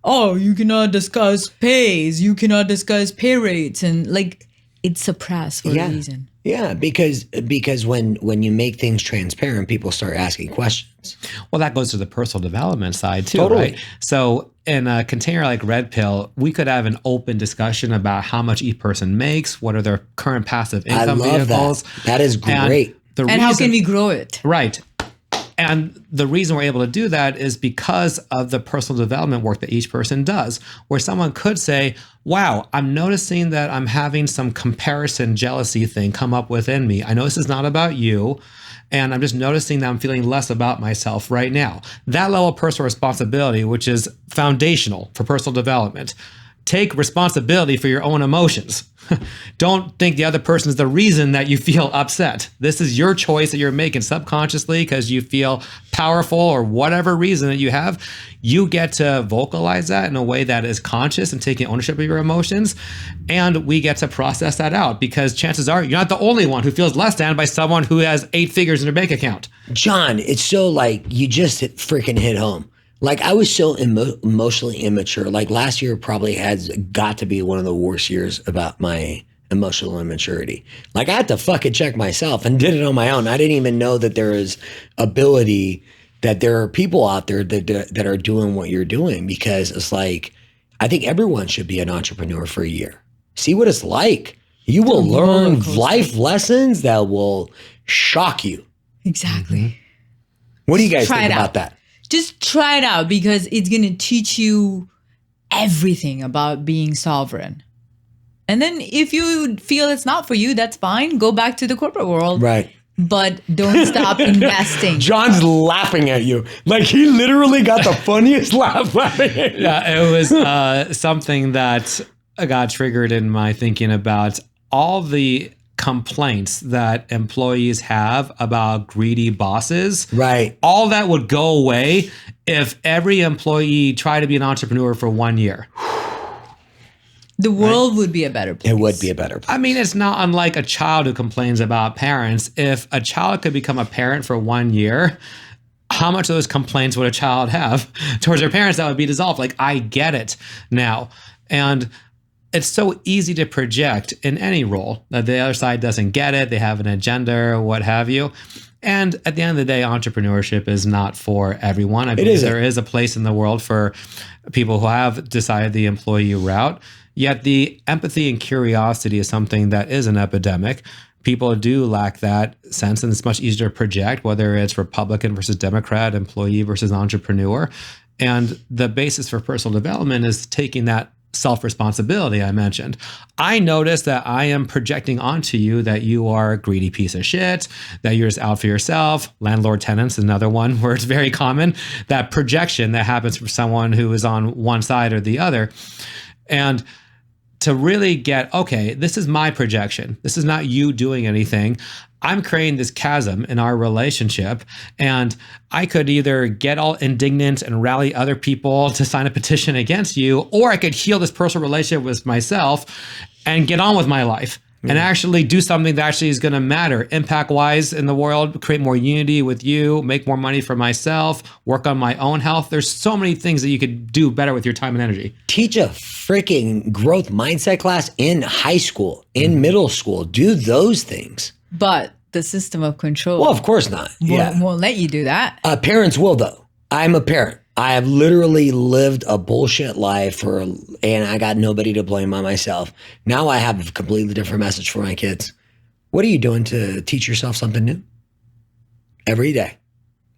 oh, you cannot discuss pays, you cannot discuss pay rates, and like it's suppressed for a reason. Yeah, because when you make things transparent, people start asking questions. Well, that goes to the personal development side too, Totally. right? So in a container like Red Pill, we could have an open discussion about how much each person makes, what are their current passive income vehicles. That is great. And how can we grow it? Right. And the reason we're able to do that is because of the personal development work that each person does, where someone could say, wow, I'm noticing that I'm having some comparison jealousy thing come up within me. I know this is not about you, and I'm just noticing that I'm feeling less about myself right now. That level of personal responsibility, which is foundational for personal development. Take responsibility for your own emotions. Don't think the other person is the reason that you feel upset. This is your choice that you're making subconsciously because you feel powerful or whatever reason that you have. You get to vocalize that in a way that is conscious and taking ownership of your emotions. And we get to process that out because chances are you're not the only one who feels less than by someone who has 8 figures in their bank account. John, it's so like you just freaking hit home. Like I was so emotionally immature. Like last year probably has got to be one of the worst years about my emotional immaturity. Like I had to fucking check myself and did it on my own. I didn't even know that there is ability, that there are people out there that are doing what you're doing, because it's like, I think everyone should be an entrepreneur for a year. See what it's like. You will learn life lessons that will shock you. Exactly. What do you guys think about that? Just try it out because it's going to teach you everything about being sovereign. And then if you feel it's not for you, that's fine. Go back to the corporate world. Right. But don't stop investing. John's laughing at you. Like he literally got the funniest laugh laughing at you. Yeah, it was something that got triggered in my thinking about all the complaints that employees have about greedy bosses. Right. All that would go away if every employee tried to be an entrepreneur for 1 year. The world would be a better place. It would be a better place. I mean, it's not unlike a child who complains about parents. If a child could become a parent for 1 year, how much of those complaints would a child have towards their parents that would be dissolved? Like, I get it now. And it's so easy to project in any role that the other side doesn't get it. They have an agenda or what have you. And at the end of the day, entrepreneurship is not for everyone. I believe there is a place in the world for people who have decided the employee route. Yet the empathy and curiosity is something that is an epidemic. People do lack that sense, and it's much easier to project, whether it's Republican versus Democrat, employee versus entrepreneur. And the basis for personal development is taking that self-responsibility I mentioned. I notice that I am projecting onto you that you are a greedy piece of shit, that you're just out for yourself. Landlord tenants is another one where it's very common, that projection that happens for someone who is on one side or the other. And to really get, okay, this is my projection. This is not you doing anything. I'm creating this chasm in our relationship, and I could either get all indignant and rally other people to sign a petition against you, or I could heal this personal relationship with myself and get on with my life and actually do something that actually is going to matter impact-wise in the world, create more unity with you, make more money for myself, work on my own health. There's so many things that you could do better with your time and energy. Teach a freaking growth mindset class in high school, in middle school. Do those things. But the system of control. Well, of course not. Won't let you do that. Parents will, though. I'm a parent. I have literally lived a bullshit life and I got nobody to blame on myself. Now I have a completely different message for my kids. What are you doing to teach yourself something new? Every day.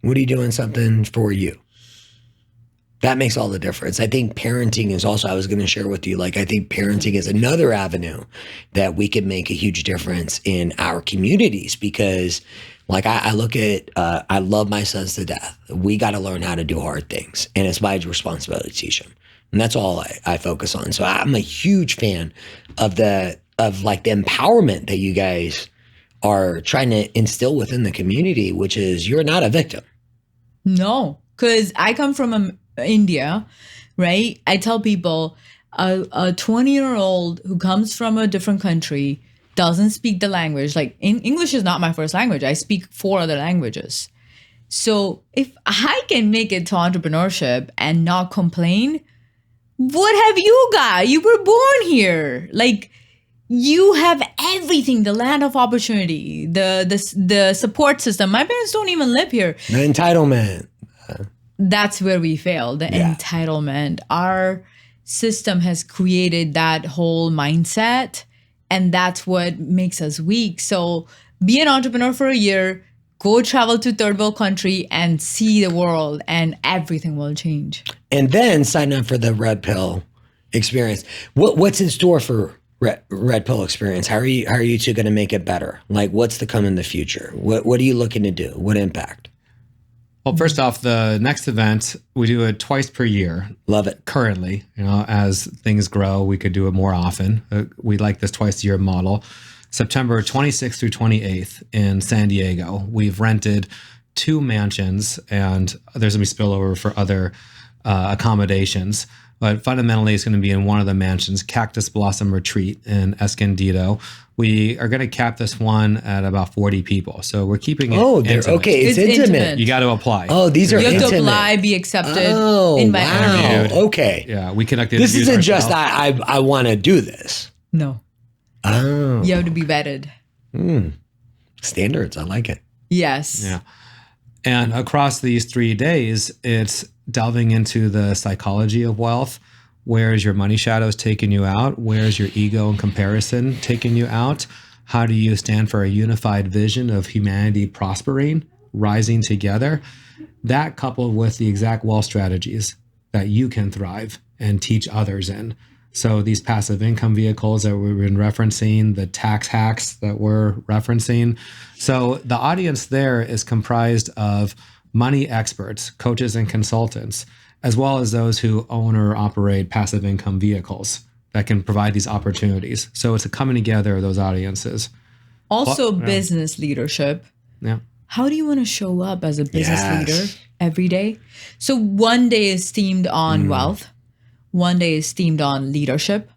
What are you doing something for you? That makes all the difference. I think parenting is also, I was going to share with you, like, I think parenting is another avenue that we can make a huge difference in our communities because, like, I look at, I love my sons to death. We got to learn how to do hard things, and it's my responsibility to teach them. And that's all I focus on. So I'm a huge fan of the empowerment that you guys are trying to instill within the community, which is you're not a victim. No, because I come from India, right? I tell people a 20-year-old who comes from a different country doesn't speak the language. Like, English is not my first language. I speak 4 other languages. So if I can make it to entrepreneurship and not complain, what have you got? You were born here. Like, you have everything, the land of opportunity, the support system. My parents don't even live here. The entitlement. That's where we fail, the entitlement. Our system has created that whole mindset, and that's what makes us weak. So be an entrepreneur for a year, go travel to third world country and see the world, and everything will change. And then sign up for the Red Pill experience. What's in store for Red Pill experience? How are you two going to make it better? Like, what's to come in the future? What are you looking to do? What impact? Well, first off, the next event, we do it twice per year. Love it. Currently, as things grow, we could do it more often. We like this twice a year model. September 26th through 28th in San Diego. We've rented 2 mansions, and there's going to be spillover for other accommodations. But fundamentally, it's going to be in one of the mansions, Cactus Blossom Retreat in Escondido. We are going to cap this one at about 40 people. So we're keeping it intimate. Okay, it's intimate. You got to apply. Oh, these are intimate. You have to apply, be accepted, invite. Wow. Okay. Yeah, we conducted. This isn't just I want to do this. No. Oh. You have to be vetted. Standards. I like it. Yes. Yeah. And across these 3 days, it's delving into the psychology of wealth. Where is your money shadows taking you out? Where is your ego and comparison taking you out? How do you stand for a unified vision of humanity prospering, rising together? That coupled with the exact wealth strategies that you can thrive and teach others in. So these passive income vehicles that we've been referencing, the tax hacks that we're referencing. So the audience there is comprised of money experts, coaches and consultants, as well as those who own or operate passive income vehicles that can provide these opportunities. So it's a coming together of those audiences. Also business leadership. Yeah. how do you want to show up as a business Yes. leader every day? So one day is themed on wealth. One day is themed on leadership.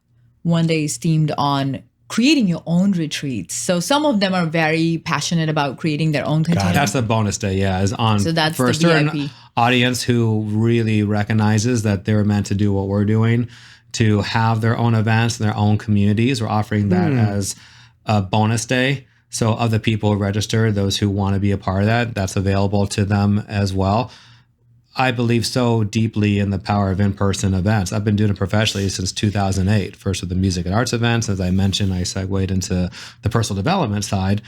One day is themed on creating your own retreats. So some of them are very passionate about creating their own container. That's the bonus day, yeah, is on So that's for the a certain VIP. audience who really recognizes that they're meant to do what we're doing, to have their own events and their own communities. We're offering that as a bonus day. So of the people who register, those who want to be a part of that, that's available to them as well. I believe so deeply in the power of in-person events. I've been doing it professionally since 2008, first with the music and arts events. As I mentioned, I segued into the personal development side.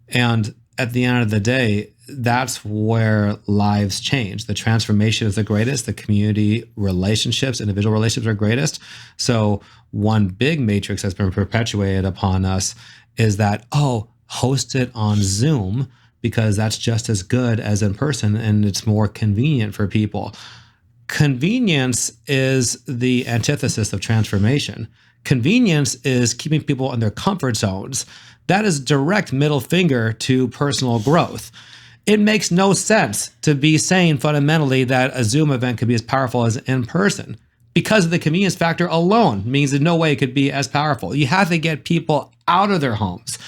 And at the end of the day, that's where lives change. The transformation is the greatest. The community relationships, individual relationships are greatest. So one big matrix that's been perpetuated upon us is that, host it on Zoom, because that's just as good as in person and it's more convenient for people. Convenience is the antithesis of transformation. Convenience is keeping people in their comfort zones. That is direct middle finger to personal growth. It makes no sense to be saying fundamentally that a Zoom event could be as powerful as in person, because of the convenience factor alone means that no way it could be as powerful. You have to get people out of their homes,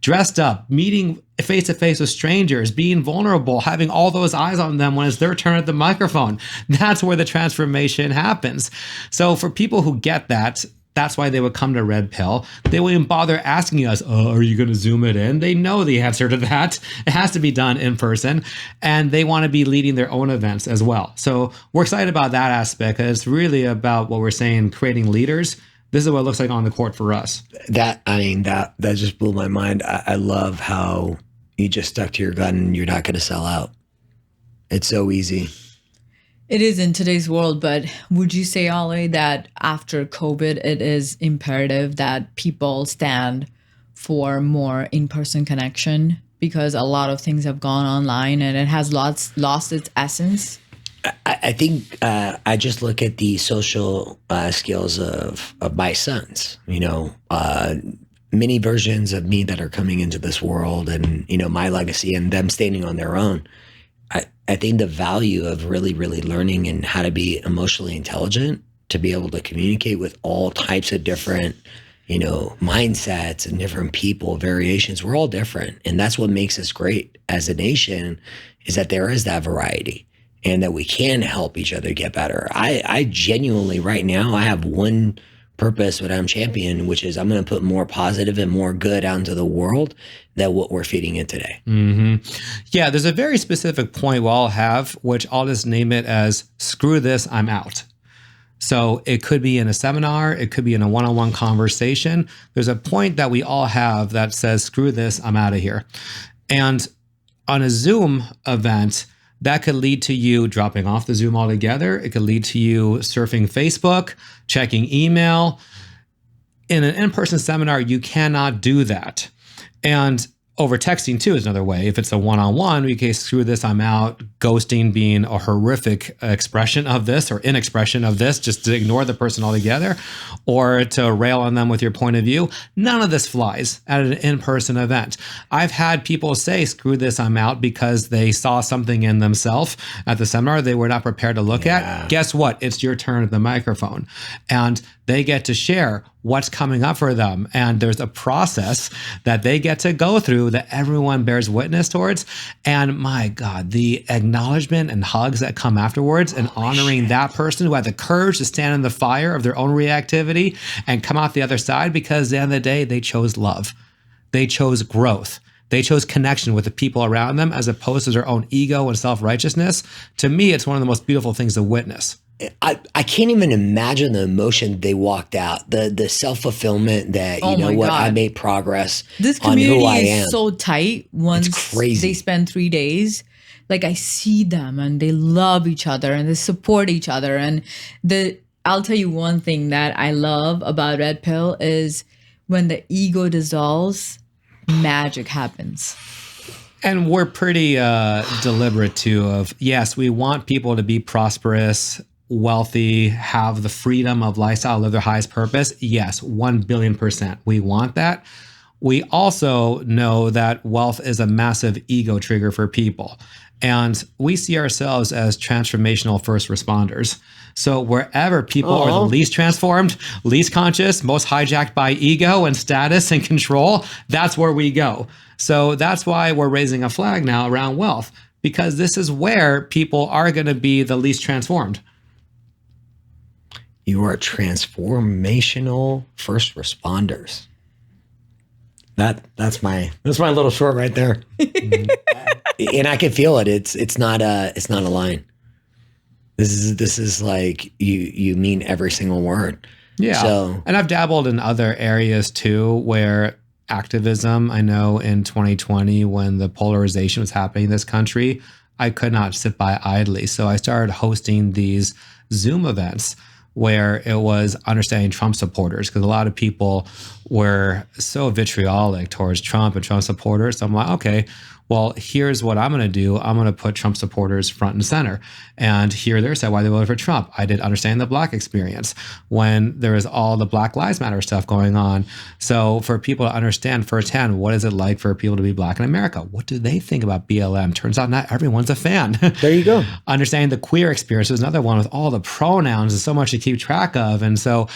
dressed up, meeting face to face with strangers, being vulnerable, having all those eyes on them when it's their turn at the microphone. That's where the transformation happens. So for people who get that, that's why they would come to Red Pill. They wouldn't even bother asking us, are you going to Zoom it in? They know the answer to that. It has to be done in person. And they want to be leading their own events as well. So we're excited about that aspect. It's really about what we're saying, creating leaders. This is what it looks like on the court for us. That just blew my mind. I love how you just stuck to your gun and you're not going to sell out. It's so easy. It is in today's world, but would you say, Ali, that after COVID, it is imperative that people stand for more in-person connection, because a lot of things have gone online and it has lost its essence? I think I just look at the social skills of my sons, many versions of me that are coming into this world, and, my legacy and them standing on their own. I think the value of really, really learning and how to be emotionally intelligent, to be able to communicate with all types of different, mindsets and different people, variations. We're all different. And that's what makes us great as a nation, is that there is that variety and that we can help each other get better. I genuinely, right now, I have one purpose, what I'm championing, which is I'm going to put more positive and more good out into the world than what we're feeding it today. Mm-hmm. Yeah, there's a very specific point we all have, which I'll just name it as screw this, I'm out. So it could be in a seminar, it could be in a one-on-one conversation. There's a point that we all have that says, screw this, I'm out of here. And on a Zoom event, that could lead to you dropping off the Zoom altogether. It could lead to you surfing Facebook, checking email. In an in-person seminar, you cannot do that. And over texting too is another way. If it's a one-on-one, we can screw this, I'm out. Ghosting being a horrific expression of this, or inexpression of this, just to ignore the person altogether, or to rail on them with your point of view. None of this flies at an in-person event. I've had people say, screw this, I'm out, because they saw something in themselves at the seminar they were not prepared to look at. Guess what? It's your turn at the microphone. And they get to share what's coming up for them. And there's a process that they get to go through that everyone bears witness towards. And my God, the acknowledgement and hugs that come afterwards, and honoring that person who had the courage to stand in the fire of their own reactivity and come out the other side, because at the end of the day, they chose love. They chose growth. They chose connection with the people around them, as opposed to their own ego and self-righteousness. To me, it's one of the most beautiful things to witness. I can't even imagine the emotion they walked out, the self-fulfillment that, God. I made progress This on who I community am. is so tight. Once It's crazy. they spend 3 days, like, I see them and they love each other and they support each other. And I'll tell you one thing that I love about Red Pill is when the ego dissolves, magic happens. And we're pretty deliberate too of, yes, we want people to be prosperous, wealthy, have the freedom of lifestyle, live their highest purpose. Yes, 1 billion%. We want that. we also know that wealth is a massive ego trigger for people. And we see ourselves as transformational first responders. So wherever people are the least transformed, least conscious, most hijacked by ego and status and control, that's where we go. So that's why we're raising a flag now around wealth, because this is where people are going to be the least transformed. You are transformational first responders. That's my little short right there. And I can feel it. It's not a line. This is like you mean every single word. Yeah. So, and I've dabbled in other areas too, where activism, I know in 2020 when the polarization was happening in this country, I could not sit by idly. So I started hosting these Zoom events where it was understanding Trump supporters, because a lot of people were so vitriolic towards Trump and Trump supporters. So I'm like, okay, well, here's what I'm going to do. I'm going to put Trump supporters front and center and hear their side, why they voted for Trump. I did understand the Black experience when there was all the Black Lives Matter stuff going on. So for people to understand firsthand, what is it like for people to be Black in America? What do they think about BLM? Turns out not everyone's a fan. There you go. Understanding the queer experience was another one with all the pronouns and so much to keep track of. And so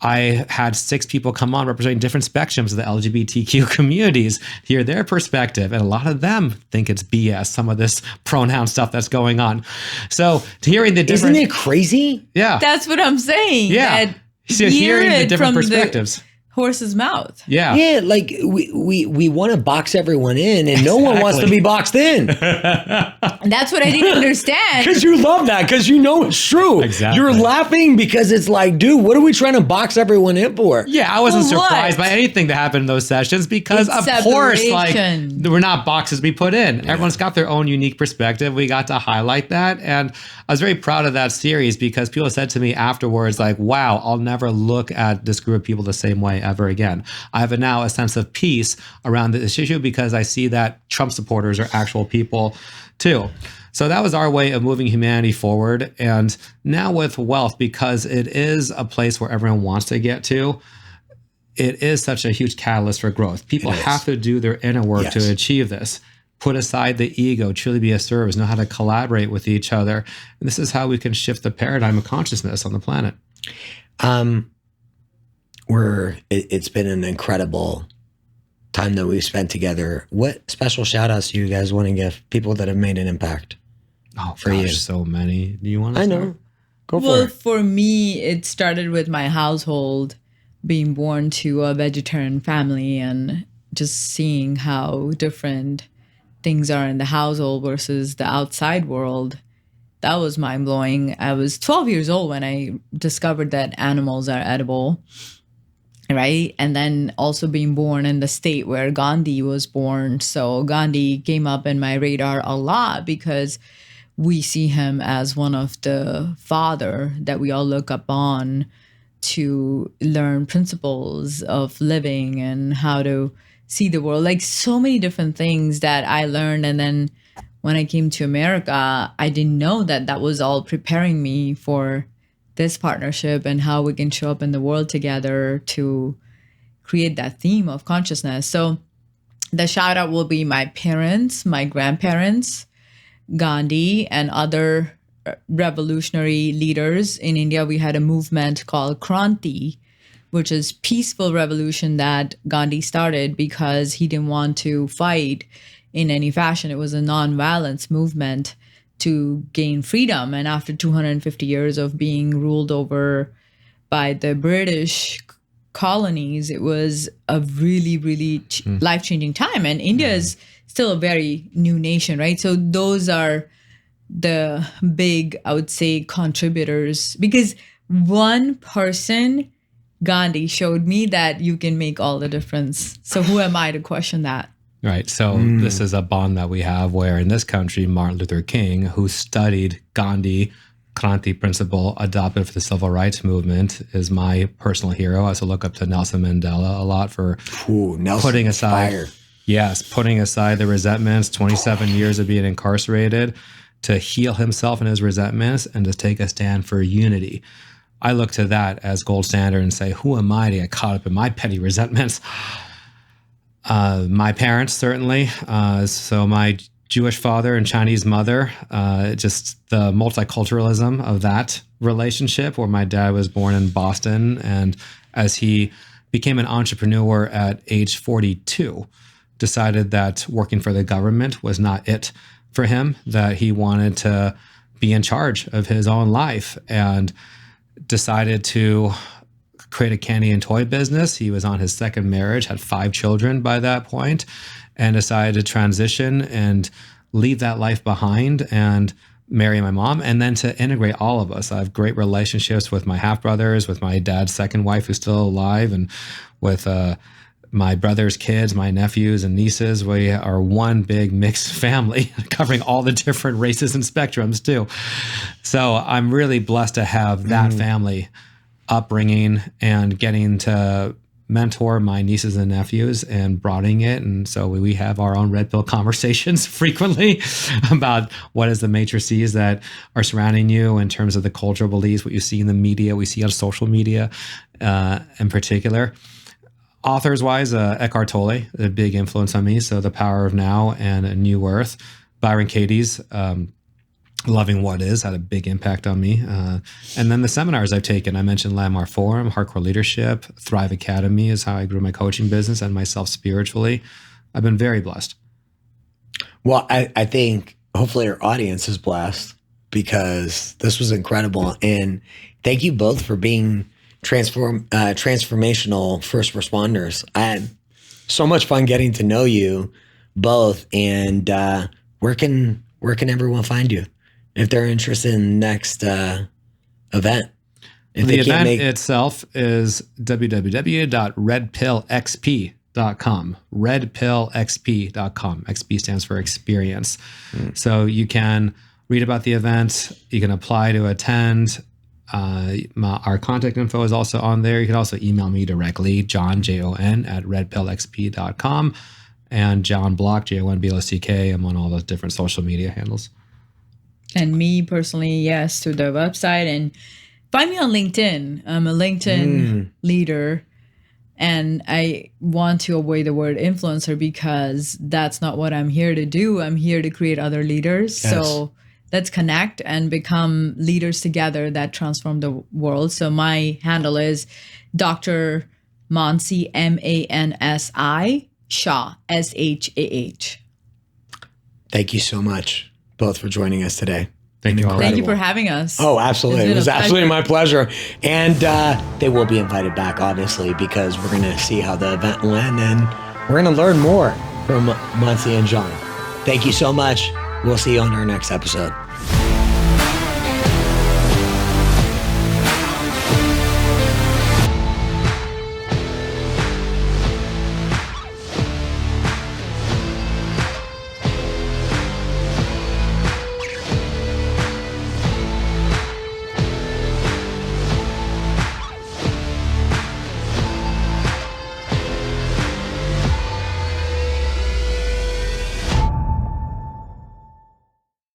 I had 6 people come on representing different spectrums of the LGBTQ communities, hear their perspective. And a lot of them think it's BS, some of this pronoun stuff that's going on. So hearing the different... Isn't it crazy? Yeah. That's what I'm saying. Yeah. So hearing the different perspectives. Horse's mouth. Yeah. Yeah, like we want to box everyone in and no one wants to be boxed in. That's what I didn't understand. Because you love that, because you know it's true. Exactly. You're laughing because it's like, dude, what are we trying to box everyone in for? Yeah, I wasn't For what? surprised by anything that happened in those sessions because, It's of course, like, separation. we're not boxes we put in. Everyone's got their own unique perspective. We got to highlight that. And I was very proud of that series because people said to me afterwards, like, wow, I'll never look at this group of people the same way ever again. I have now a sense of peace around this issue because I see that Trump supporters are actual people too. So that was our way of moving humanity forward. And now with wealth, because it is a place where everyone wants to get to, it is such a huge catalyst for growth. People have to do their inner work to achieve this. Put aside the ego, truly be a service, know how to collaborate with each other. And this is how we can shift the paradigm of consciousness on the planet. It's been an incredible time that we've spent together. What special shout outs do you guys want to give people that have made an impact? Oh, for gosh, you. So many. Do you want to I start? know. Go for Well, it. for me, it started with my household, being born to a vegetarian family and just seeing how different things are in the household versus the outside world. That was mind blowing. I was 12 years old when I discovered that animals are edible. Right. And then also being born in the state where Gandhi was born. So Gandhi came up in my radar a lot because we see him as one of the father that we all look up on to learn principles of living and how to see the world. Like so many different things that I learned. And then when I came to America, I didn't know that that was all preparing me for this partnership and how we can show up in the world together to create that theme of consciousness. So the shout out will be my parents, my grandparents, Gandhi, and other revolutionary leaders. In India, we had a movement called Kranti, which is peaceful revolution that Gandhi started because he didn't want to fight in any fashion. It was a non-violence movement to gain freedom. And after 250 years of being ruled over by the British colonies, it was a really, really life-changing time. And India is still a very new nation, right? So those are the big, I would say, contributors. Because one person, Gandhi, showed me that you can make all the difference. So who am I to question that? Right. So this is a bond that we have where in this country, Martin Luther King, who studied Gandhi, Kranti principle, adopted for the civil rights movement, is my personal hero. I also look up to Nelson Mandela a lot for putting aside, putting aside the resentments, 27 years of being incarcerated, to heal himself and his resentments and to take a stand for unity. I look to that as gold standard and say, who am I to get caught up in my petty resentments? My parents, certainly. So my Jewish father and Chinese mother, just the multiculturalism of that relationship, where my dad was born in Boston, and as he became an entrepreneur at age 42, decided that working for the government was not it for him, that he wanted to be in charge of his own life, and decided to create a candy and toy business. He was on his second marriage, had 5 children by that point, and decided to transition and leave that life behind and marry my mom, and then to integrate all of us. I have great relationships with my half-brothers, with my dad's second wife who's still alive, and with my brother's kids, my nephews and nieces. We are one big mixed family covering all the different races and spectrums too. So I'm really blessed to have that family upbringing and getting to mentor my nieces and nephews and broadening it. And so we have our own red pill conversations frequently about what is the matrices that are surrounding you in terms of the cultural beliefs, what you see in the media, we see on social media in particular. Authors wise, Eckhart Tolle, a big influence on me. So The Power of Now and A New Earth. Byron Katie's Loving What Is had a big impact on me. And then the seminars I've taken, I mentioned Landmark Forum, Hardcore Leadership, Thrive Academy is how I grew my coaching business and myself spiritually. I've been very blessed. Well, I think hopefully our audience is blessed, because this was incredible. And thank you both for being transformational first responders. I had so much fun getting to know you both. And where can everyone find you if they're interested in the next event? The event itself is www.redpillxp.com. Redpillxp.com. XP stands for experience. So you can read about the event. You can apply to attend. Our contact info is also on there. You can also email me directly, Jon, Jon, at redpillxp.com, and Jon Block, JonBlock. I'm on all those different social media handles. And me personally, yes, to the website, and find me on LinkedIn. I'm a LinkedIn leader, and I want to avoid the word influencer because that's not what I'm here to do. I'm here to create other leaders. Yes. So let's connect and become leaders together that transform the world. So my handle is Dr. Mansi, Mansi Shaw, Shah. Thank you so much both for joining us today. Thank you all. Thank you for having us. Oh, absolutely. It was absolutely my pleasure. And they will be invited back, obviously, because we're going to see how the event went, and we're going to learn more from Mansi and Jon. Thank you so much. We'll see you on our next episode.